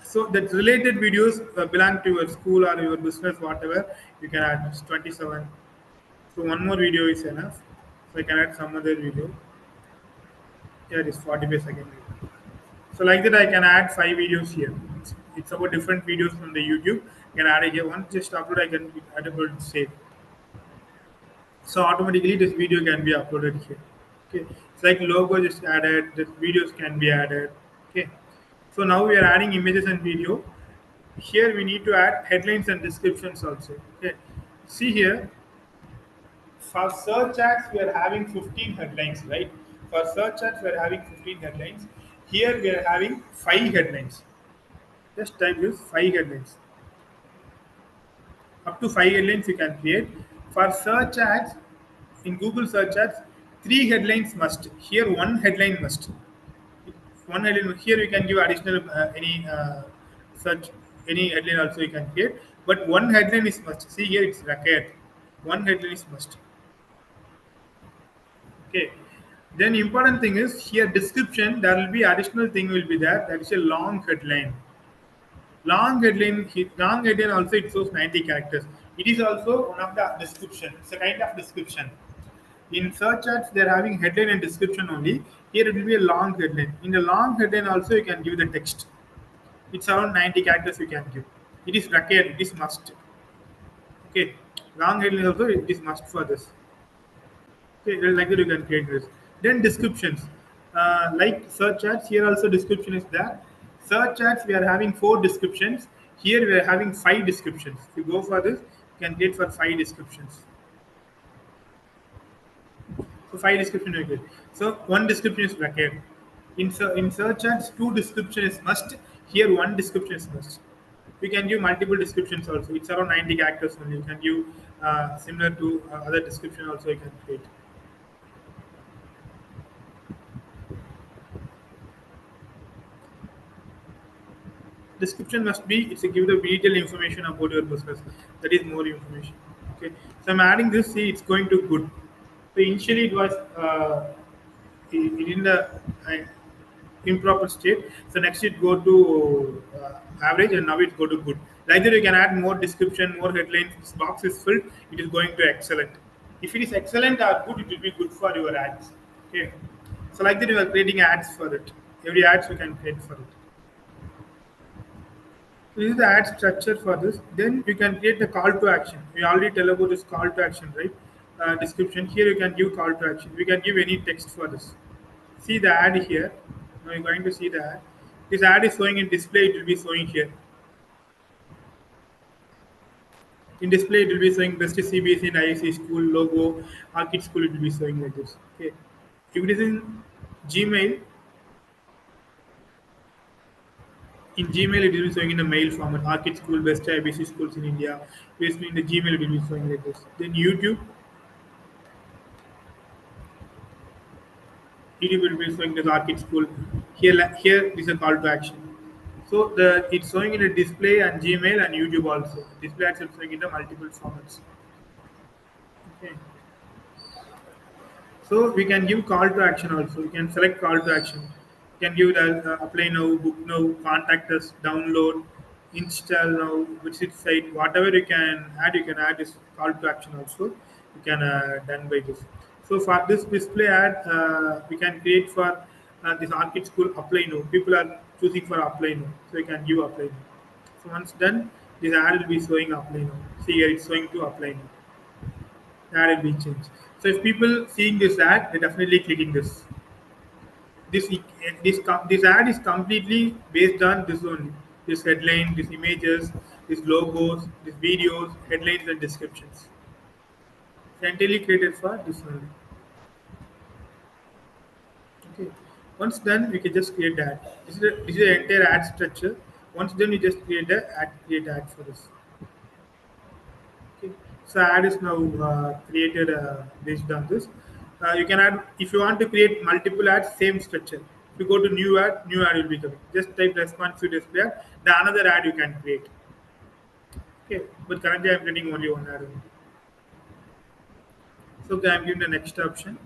So that related videos belong to your school or your business, whatever you can add. It's 27. So one more video is enough. So I can add some other video. Here is 45 second video. So like that I can add 5 videos here. It's about different videos from the YouTube. I can add it here. Once just upload, I can add able to save. So automatically this video can be uploaded here. Okay, it's like logo just added, the videos can be added. Okay, so now we are adding images and video. Here we need to add headlines and descriptions also. Okay, see here, for search ads we are having 15 headlines, right? For search ads we are having 15 headlines. Here we are having 5 headlines. Just type this 5 headlines. Up to 5 headlines you can create. For search ads, in Google search ads, 3 headlines must. Here, one headline must. One headline here you can give additional any search any headline also you can create, but one headline is must. See here it's required. One headline is must. Okay. Then important thing is here description. There will be additional thing will be there. That is a long headline. Long headline also it shows 90 characters. It is also one of the description. It's a kind of description. In search ads, they're having headline and description only. Here it will be a long headline. In the long headline also you can give the text. It's around 90 characters you can give. It is required, it is must. Okay. Long headline also it is must for this. Okay, like that you can create this. Then descriptions. Like search ads, here also description is there. Search ads, we are having 4 descriptions. Here we are having 5 descriptions. If you go for this, you can get for 5 descriptions. So 5 description you get. So one description is required. In search ads, 2 description is must. Here one description is must. You can give multiple descriptions also. It's around 90 characters only. You can give similar to other description also you can create. Description must be it's a give the detailed information about your business. That is more information. Okay. So I'm adding this. See, it's going to good. So initially it was in the improper state. So next it go to average, and now it go to good. Like that you can add more description, more headlines. This box is filled. It is going to excellent. If it is excellent or good, it will be good for your ads. Okay. So like that you are creating ads for it. Every ads you can create for it. This is the ad structure for this. Then you can create the call to action. We already tell about this call to action, right? Description. Here you can give call to action. We can give any text for this. See the ad here. Now you're going to see the ad. This ad is showing in display. It will be showing here. In display, it will be showing best CBSE and ISC school logo. Arcade school, it will be showing like this. Okay. If it is in Gmail, it will be showing in the mail format. Arcade school, best IBC schools in India. Basically, in the Gmail, it will be showing like this. Then YouTube will be showing the Arcade school. Here is a call to action. So it's showing in a display and Gmail and YouTube also. Display ads is showing in the multiple formats. Okay. So we can give call to action also. You can select call to action. You can give the apply now, book now, contact us, download. install now, visit site, whatever you can add this call to action also. You can done by this. So for this display ad, we can create for this Arcade School apply now. People are choosing for apply now, so you can give apply now. So once done, this ad will be showing apply now. See here, it's showing to apply now. The ad will be changed. So if people seeing this ad, they're definitely clicking this. This ad is completely based on this only. This headline, these images, these logos, these videos, headlines and descriptions. It's entirely created for this only. Okay. Once done, we can just create that. This is the entire ad structure. Once done, we just create ad for this. Okay. So ad is now created based on this. You can add if you want to create multiple ads, same structure. If you go to new ad will be coming. Just type responsive display ad. The another ad you can create. Okay, but currently I'm creating only one ad. So okay, I'm giving the next option.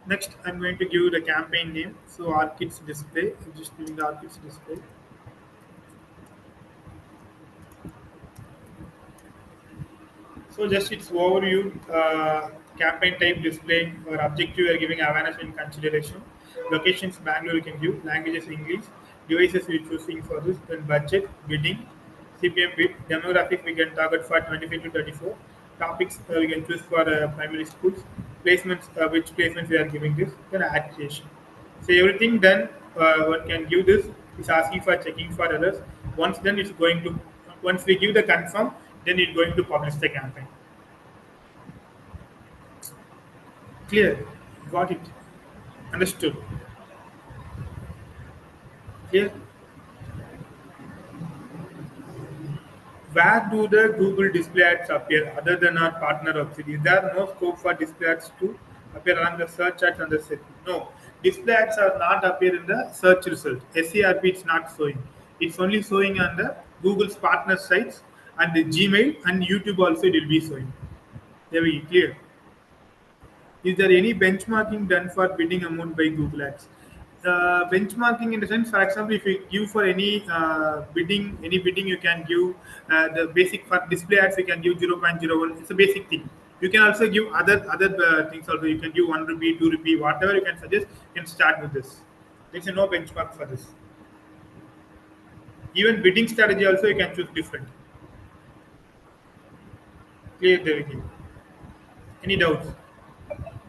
Next, I'm going to give the campaign name. So Orchids display. I'm just giving the Orchids display. So just its overview, campaign type display or objective we are giving awareness in consideration. Locations Bangalore you can give, languages English, devices we choosing for this, then budget, bidding, CPM bid, demographic we can target for 25 to 34, topics we can choose for primary schools, placements which placements we are giving this, then ad creation. So everything done, one can give this. It's asking for checking for errors. Once done, it's going to once we give the confirm, then it's going to publish the campaign. Clear? Got it? Understood? Clear? Where do the Google display ads appear other than our partner website? Is there no scope for display ads to appear along the search ads and the set? No. Display ads are not appear in the search result. SERP it's not showing. It's only showing on the Google's partner sites and the Gmail and YouTube also it will be showing. There we clear. Is there any benchmarking done for bidding amount by Google Ads? Benchmarking in the sense, for example, if you give for any bidding you can give the basic for display ads, you can give 0.01. It's a basic thing. You can also give other things also. You can give 1 rupee, 2 rupee, whatever you can suggest. You can start with this. There's no benchmark for this. Even bidding strategy also you can choose different. Clear everything. Any doubts?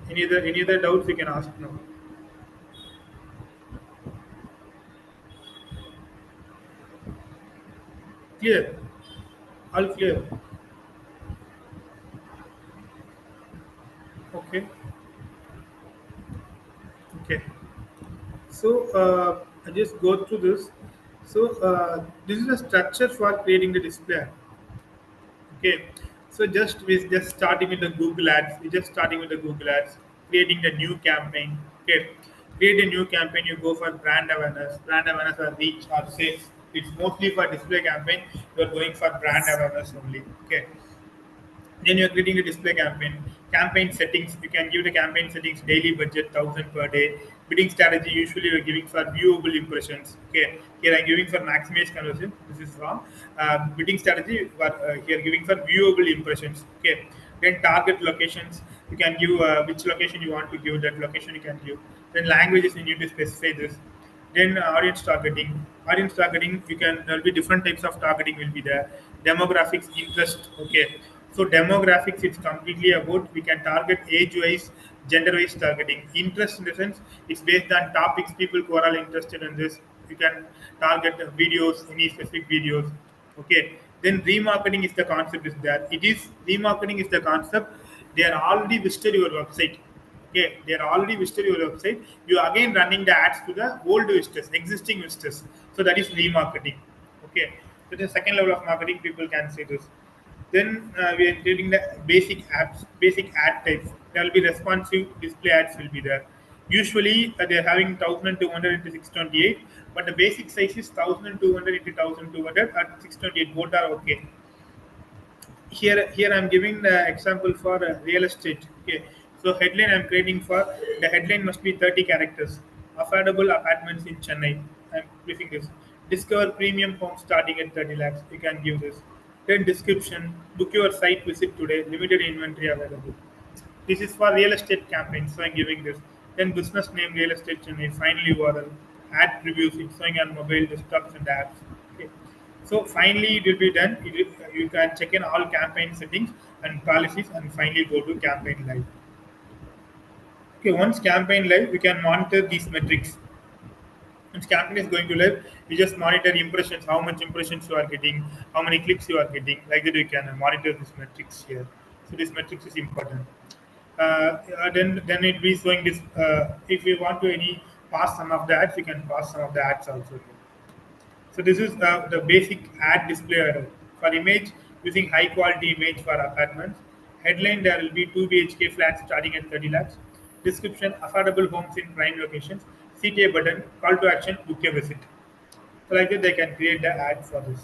Any other doubts you can ask now. Clear. All clear. Okay. Okay. So I just go through this. So this is a structure for creating the display. Okay. So we're just starting with the Google Ads. We're just starting with the Google Ads, creating the new campaign. Okay. Create a new campaign. You go for brand awareness or reach or sales. It's mostly for display campaign. You're going for brand awareness only. Okay. Then you're creating a display campaign. Campaign settings, you can give the campaign settings daily budget 1,000 per day. Bidding strategy, usually you're giving for viewable impressions. Okay, here I'm giving for maximize conversion. This is wrong. Bidding strategy, but here giving for viewable impressions. Okay, then target locations, you can give which location you want to give, that location you can give. Then languages, you need to specify this. Then audience targeting you can there'll be different types of targeting will be there. Demographics, interest. Okay, so demographics it's completely about we can target age wise, gender wise targeting. Interest in the sense it's based on topics people who are all interested in this. You can target the videos, any specific videos. Okay, then remarketing is the concept is there. It is remarketing is the concept. They are already visited your website. Okay, they are already visited your website. You are again running the ads to the old visitors, existing visitors. So that is remarketing. Okay, so the second level of marketing, people can say this. Then we are creating the basic apps, basic ad types. There will be responsive display ads will be there. Usually they are having 1,200 into 628, but the basic size is 1,200 into 1,200 at 628. Both are okay. Here I'm giving the example for real estate. Okay, so headline I'm creating for the headline must be 30 characters. Affordable apartments in Chennai. I'm clicking this. Discover premium home starting at 30 lakhs. You can give this. Then description, book your site visit today, limited inventory available. This is for real estate campaigns, so I'm giving this. Then business name, real estate channel, finally URL, ad previews, it's showing on mobile, desktops and apps. Okay. So finally it will be done. You can check in all campaign settings and policies and finally go to campaign live. Okay, once campaign live, we can monitor these metrics. Once campaign is going to live, we just monitor impressions, how much impressions you are getting, how many clicks you are getting. Like that, we can monitor these metrics here. So this metrics is important. Then it be showing this. If you want to any pass some of the ads, you can pass some of the ads also here. So this is the basic ad display array. For image, using high quality image for apartments. Headline, there will be 2 BHK flats starting at 30 lakhs. Description, affordable homes in prime locations. CTA button, call to action, book a visit. So like that, they can create the ad for this.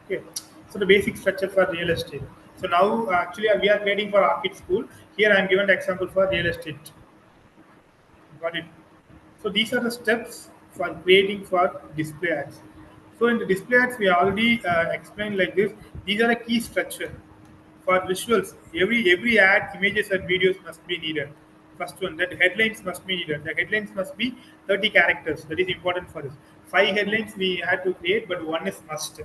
Okay. So the basic structure for real estate. So now actually we are creating for Archid School. Here I am given the example for real estate. Got it. So these are the steps for creating for display ads. So in the display ads, we already explained like this. These are a key structure for visuals. Every ad, images and videos must be needed. First one, that headlines must be needed. The headlines must be 30 characters. That is important for us. 5 headlines we had to create, but one is must.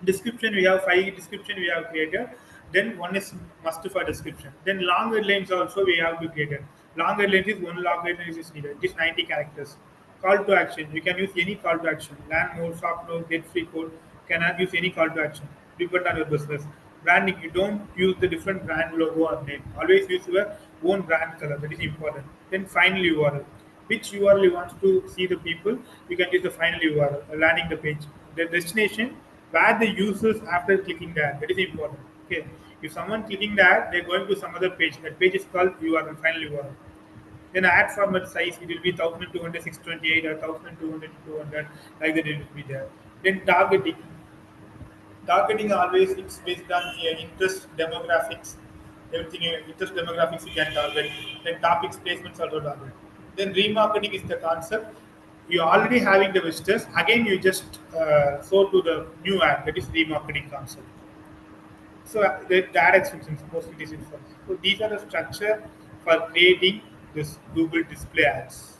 Description, we have 5 description we have created. Then one is must for description. Then long headlines also we have to create it. Long headlines is one long headlines is needed. It is 90 characters. Call to action, you can use any call to action. Land more, shop more, get free code. Cannot use any call to action, depend on your business. Branding, you don't use the different brand logo or name. Always use your own brand color. That is important. Then final URL, which URL you want to see the people, you can use the final URL, landing the page. The destination, where the users after clicking that. That is important. Okay. If someone clicking that, they're going to some other page. That page is called URL, final URL. Then ad format size, it will be 1200 628 or 1200 200, like that it will be there. Then targeting. Targeting always it's based on interest demographics, everything interest demographics you can target. Then topics placements also target. Then remarketing is the concept. You're already having the visitors. Again, you just show to the new ad. That is remarketing concept. So the ad extensions mostly this is for. So these are the structure for creating this Google display ads.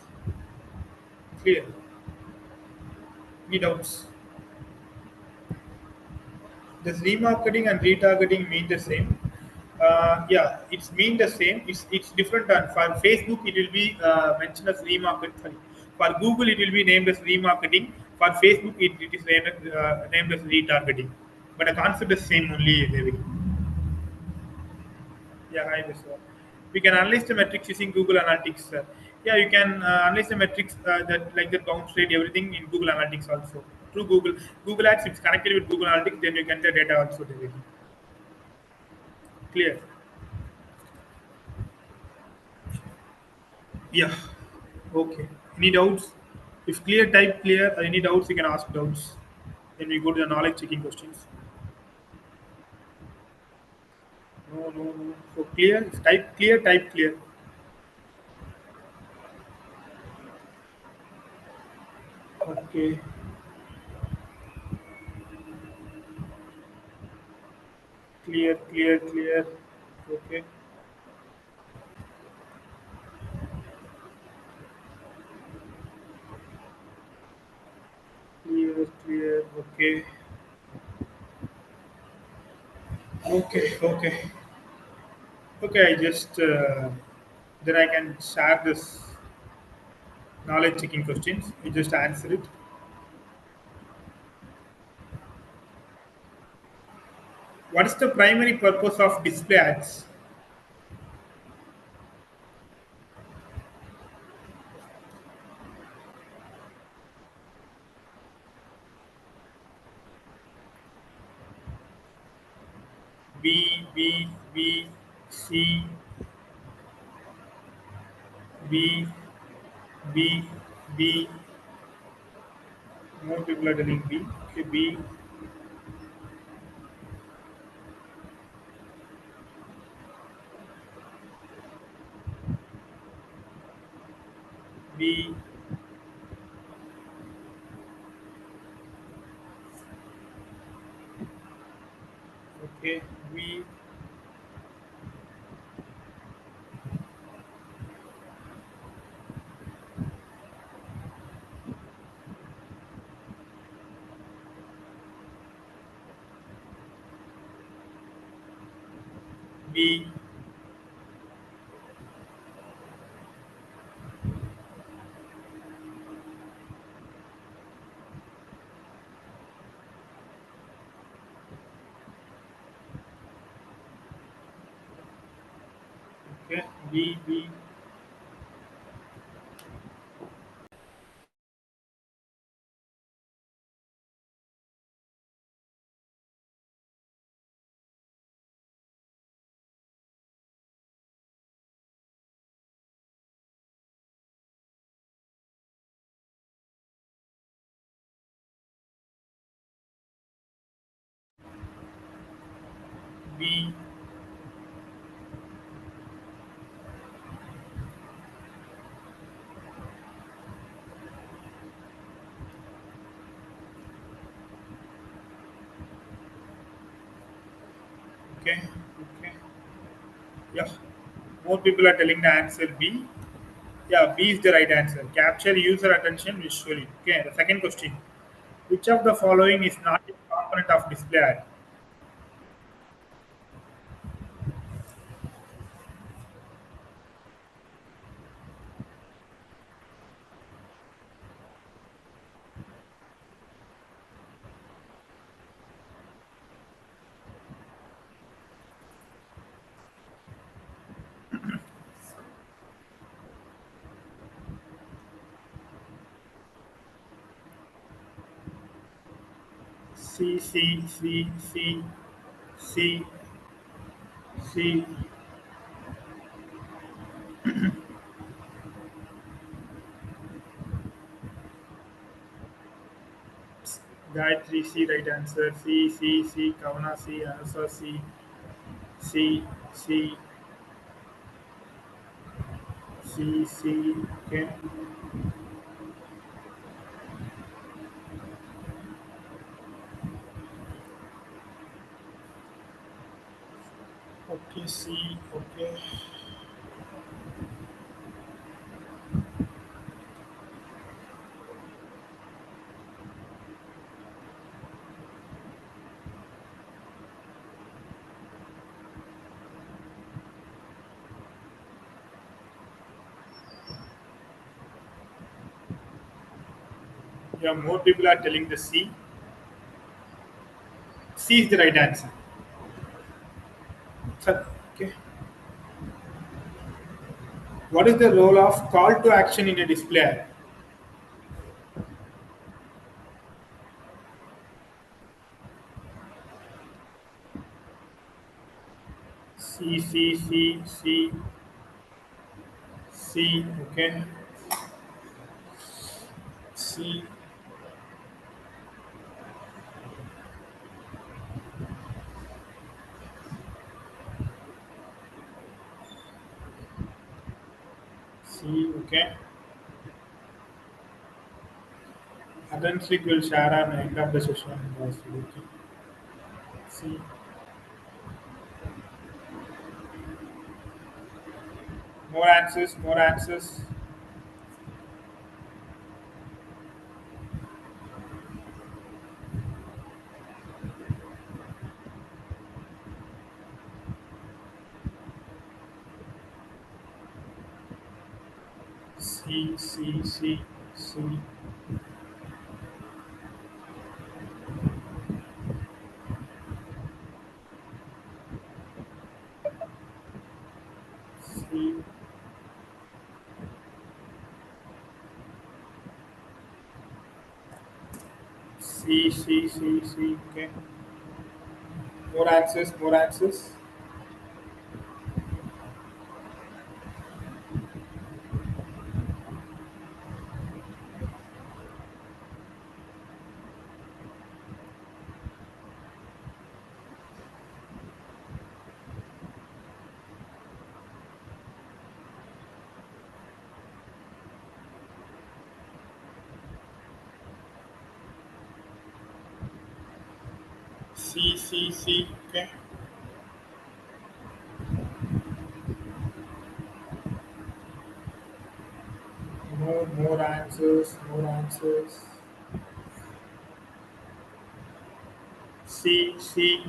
Clear? Any doubts? Does remarketing and retargeting mean the same? Yeah, it's mean the same. It's different. And for Facebook, it will be mentioned as remarket. Sorry. For Google, it will be named as remarketing. For Facebook, it is named as retargeting. But the concept is same only, David. Yeah, hi, Vishwa. We can analyze the metrics using Google Analytics. Yeah, you can analyze the metrics that like the bounce rate, everything in Google Analytics also. Through Google Ads, it's connected with Google Analytics, then you can get data also directly. Clear? Yeah. Okay. Any doubts? If clear, type clear. Any doubts, you can ask doubts. Then we go to the knowledge checking questions. No, no, no. So clear, type clear, type clear. Okay. Clear, clear, clear. Okay. Clear, clear. Okay. Okay, okay. Okay, I just then I can share this knowledge checking questions. You just answer it. What is the primary purpose of display ads? B B B C B B B. More people are telling B. Okay, B B B, okay, B, B, okay, okay. Yeah, more people are telling the answer B. Yeah, B is the right answer. Capture user attention visually. Okay, the second question. Which of the following is not a component of display ad? C, C, C, C, C, C. Gayatri C, right answer. C, C, C, Kavana C, Anasa C, C, C, C, C. Okay. Okay, C. Okay. Yeah, more people are telling the C. C is the right answer. Sir, okay. What is the role of call to action in a display ad? C, C, C, C, C. Okay. C, C. Okay. Advanced will share on the end of the session. Okay. C, more answers, more answers. C, C, C, C, C, C, C, C, C. Okay. More answers, more answers. C, C, C. Okay. More answers, more answers. C, C,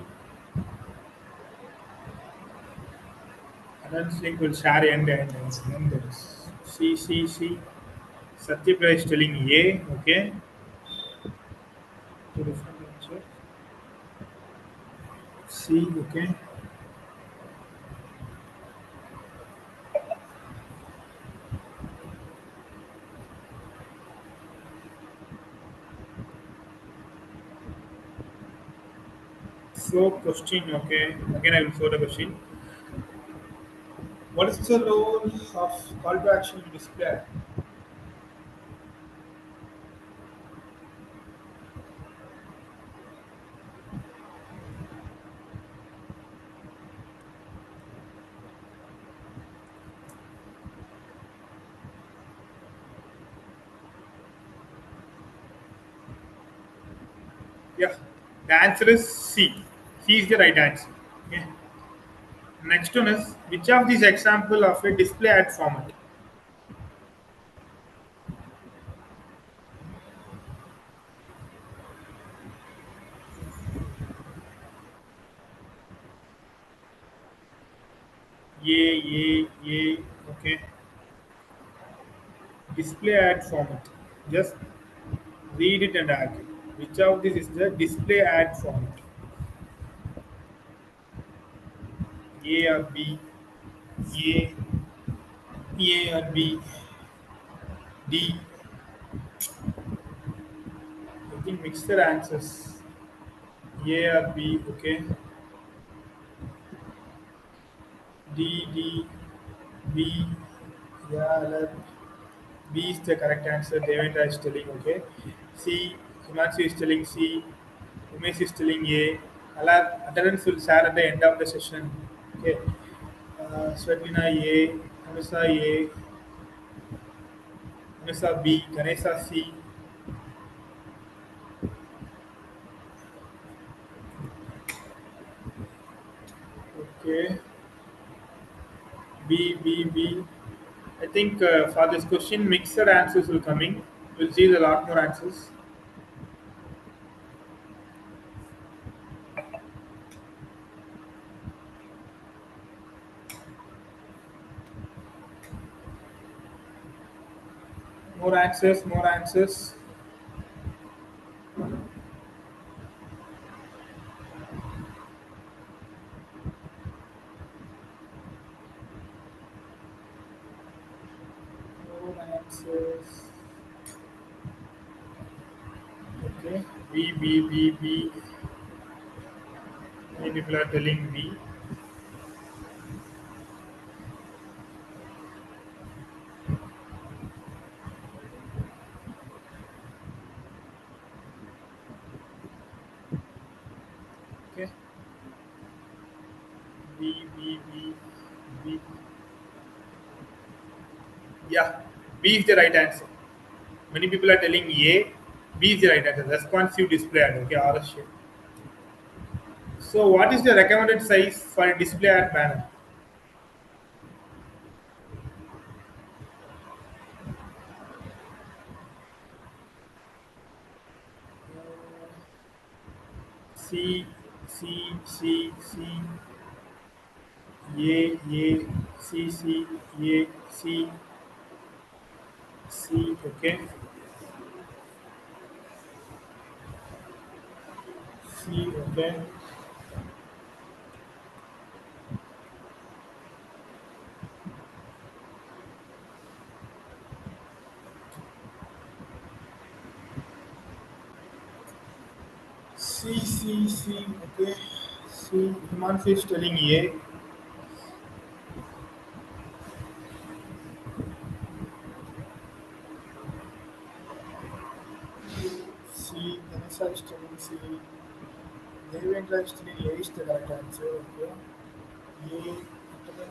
Another link will share end to end. And then there's C. Satyabra is telling A. Okay. Two different answers. C. Okay. So question. Okay. Again, I will show the question. What is the role of call to action in display? Yeah. The answer is C. C is the right answer. Okay. Next one is which of these example of a display ad format? Okay. Display ad format. Just read it and argue. Which of these is the display ad format? A or B? A, A or B? D. I think mix their answers. A or B? Okay. B. Yeah, B is the correct answer. Devendra is telling okay. C. Himanshu is telling C. Umesh is telling A. All attendance will share at the end of the session. Okay. Svetlina A. Anusha A. Anusha B. Ganesha C. Okay. B. I think for this question, mixed answers will coming. We'll see a lot more answers. More answers. More answers. More answers. Okay. B. Many people are telling B. Okay. B. Yeah. B is the right answer. Many people are telling A. B is the right answer. Responsive display ad. Okay. RS shape. So, what is the recommended size for a display ad panel? C, C, A, C, okay, C, okay, okay, C, Himanshu is telling A, C, Ganesha is telling C, Devendra is telling A is the correct answer, okay, A, okay,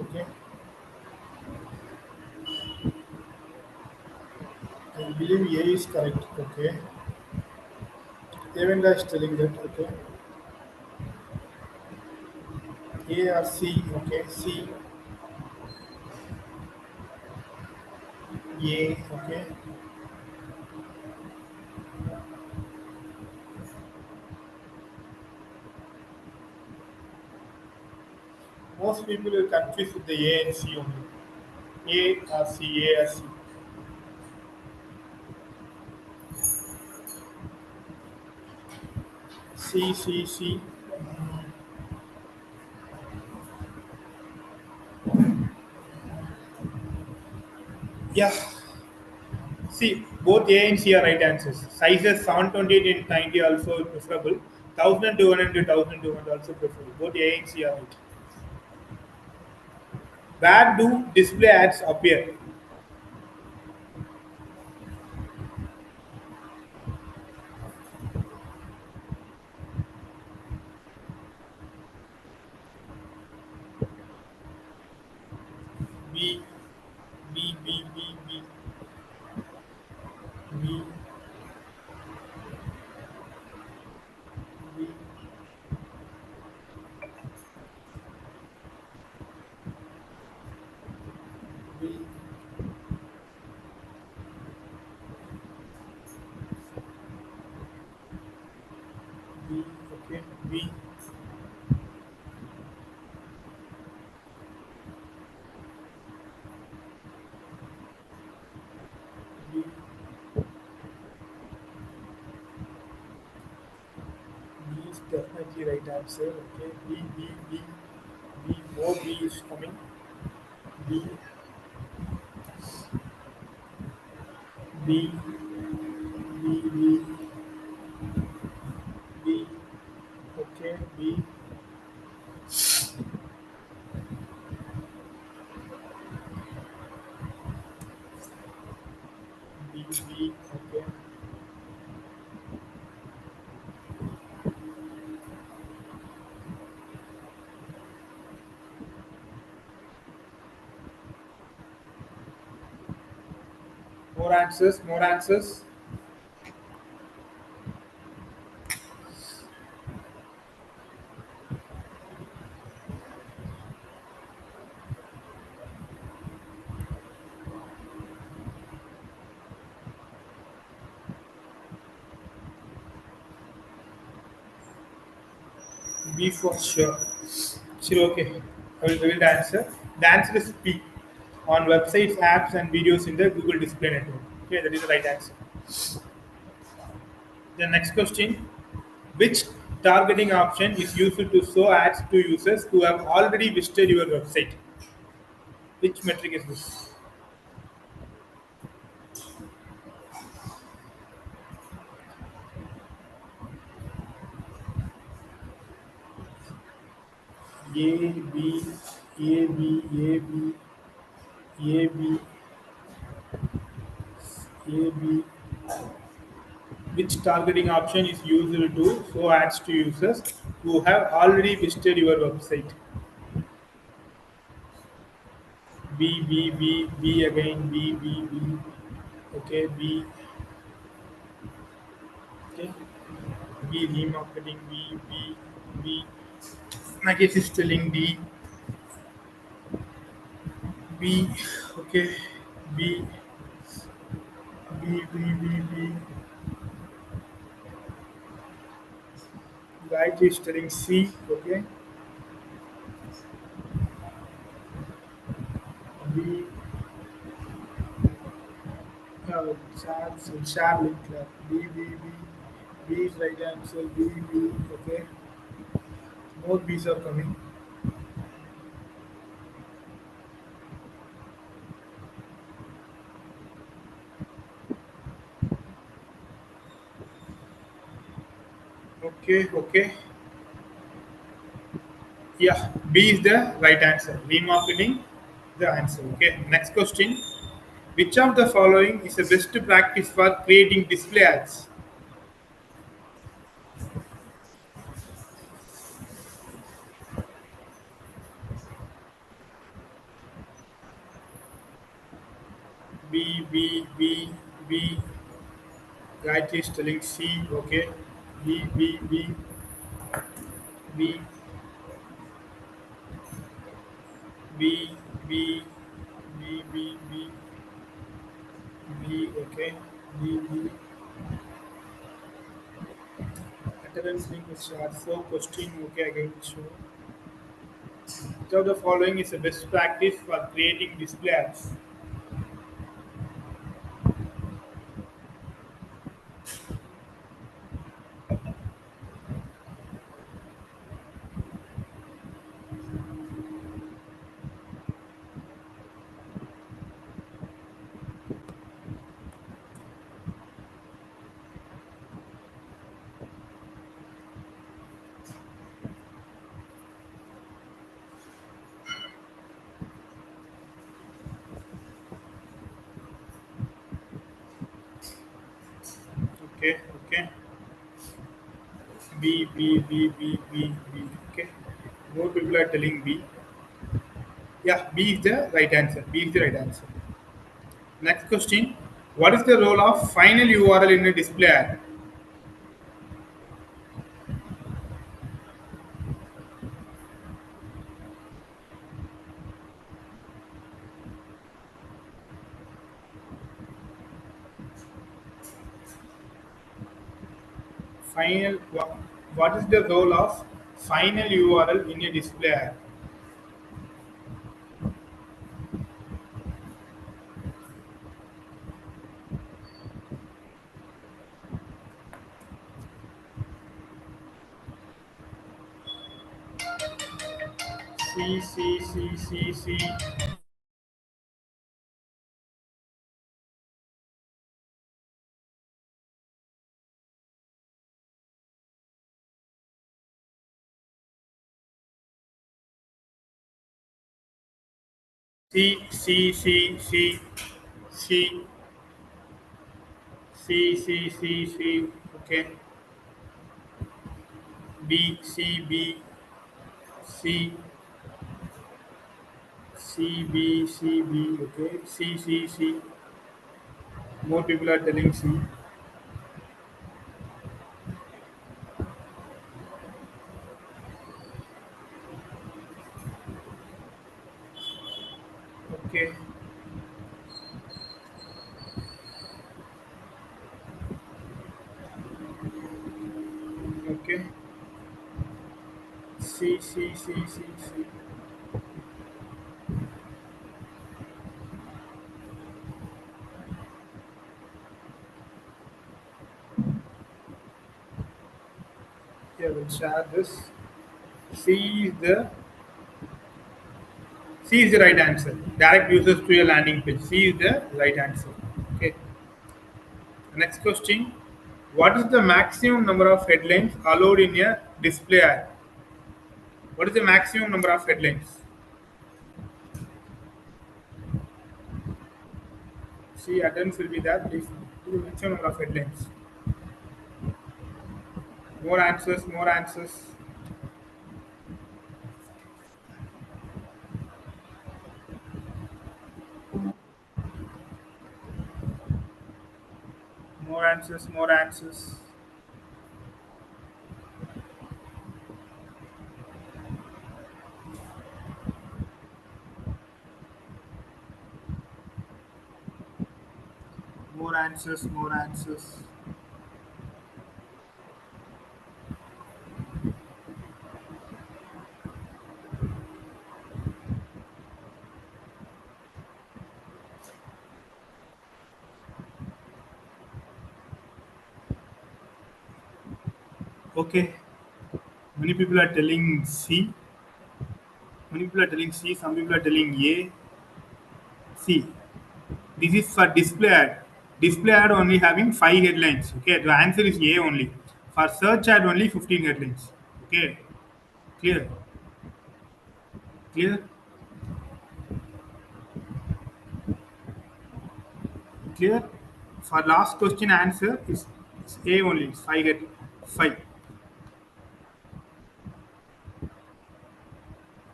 okay, I believe A is correct, okay, Devendra is telling that, okay, A or C. Okay, C, A. Okay, most people will confuse with the A and C only. A or C, A or C. C, C, C. Yeah. See, both A and C are right answers. Sizes 728 and 90 also preferable. 1200 to 1200 also preferable. Both A and C are right. Where do display ads appear? B, B, B, B, B, B, B, B, B, okay, B, B, B is definitely right answer. Okay, B, B, B, B, more B is coming. B, B, B, B, B, okay, B, B, B, okay. More answers, more answers. B for sure. Sure, okay. I will answer. The answer is P. On websites, apps, and videos in the Google Display Network. Okay, that is the right answer. The next question: which targeting option is used to show ads to users who have already visited your website? Which metric is this? A, B, A, B, A, B, A, B, A, B. Which targeting option is used to show ads to users who have already visited your website? B, B, B, B again, B, B, B. Okay, B. Okay, B, remarketing, B, B, B. My case is telling D, B. Okay, B, B, B, B, B. Right is telling C. Okay, B. Chance, share link. B, B, B. B is right answer. B, B. Okay, more B's are coming. Okay, okay. Yeah, B is the right answer. Remarketing the answer. Okay. Next question. Which of the following is the best practice for creating display ads? B, B, B, B. Gayatri is telling C. Okay. B, B, B, B. B, B, B, B, B, B, okay. B, B. Attendance link is shared. So question, okay, again show. Which of the following is the best practice for creating display ads? Okay, okay. B, B, B, B, B, B. Okay. More people are telling B. Yeah, B is the right answer. B is the right answer. Next question. What is the role of final URL in a display ad? Final. What is the role of final URL in a display ad? C, C, C, C, C, C, C, C, C, C, C, C, C, C. Okay. B, C, B, C, C, B, C, B. Okay. C, C, C. More people are telling C. Okay. Okay. C, C, C, C, C. Yeah, we'll share this. C is the C is the right answer. Direct users to your landing page. C is the right answer. Okay. Next question. What is the maximum number of headlines allowed in a display ad? What is the maximum number of headlines? See, attempts will be that. Please do the maximum number of headlines. More answers, more answers, more answers, more answers. More answers, more answers. Okay. Many people are telling C. Many people are telling C. Some people are telling A. C. This is for display ad. Display ad only having 5 headlines. Okay. The answer is A only. For search ad only 15 headlines. Okay. Clear. Clear. Clear. For last question answer is A only. It's 5.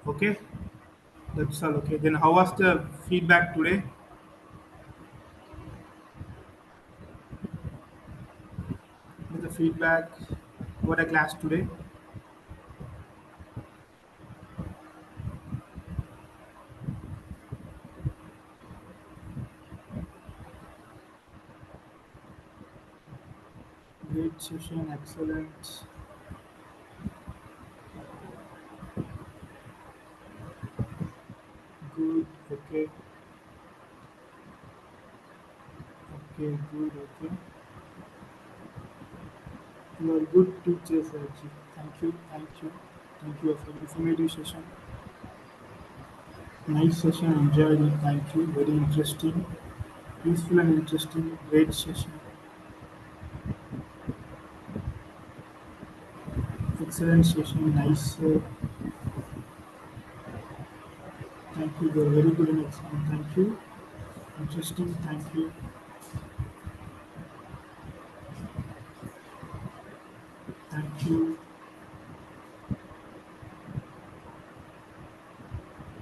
Okay. That's all. Okay. Then how was the feedback today? The feedback about a class today. Great session, excellent. Good, okay. Okay, good, okay. You are good teachers, Raji. Thank you, thank you. Thank you for the informative session. Nice session, enjoyed it. Thank you. Very interesting. Useful and interesting. Great session. Excellent session. Nice. Thank you. You are very good in exam. Thank you. Interesting. Thank you. Thank you.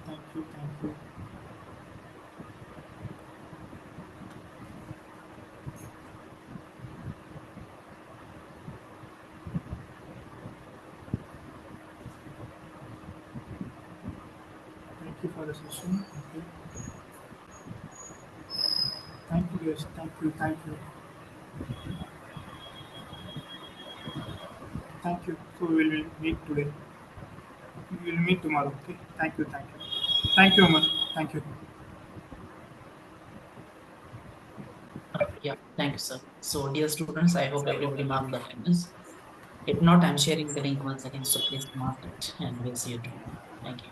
Thank you. Thank you. Thank you for the session. Okay. Thank you, guys. Thank you. Thank you. Thank you. So we will meet today. We will meet tomorrow. Okay. Thank you. Thank you. Thank you, Amar. Thank you. Yeah, thank you, sir. So, dear students, I hope everybody marked the attendance. If not, I'm sharing the link once again, so please mark it and we'll see you tomorrow. Thank you.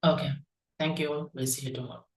Okay, thank you. We'll see you tomorrow.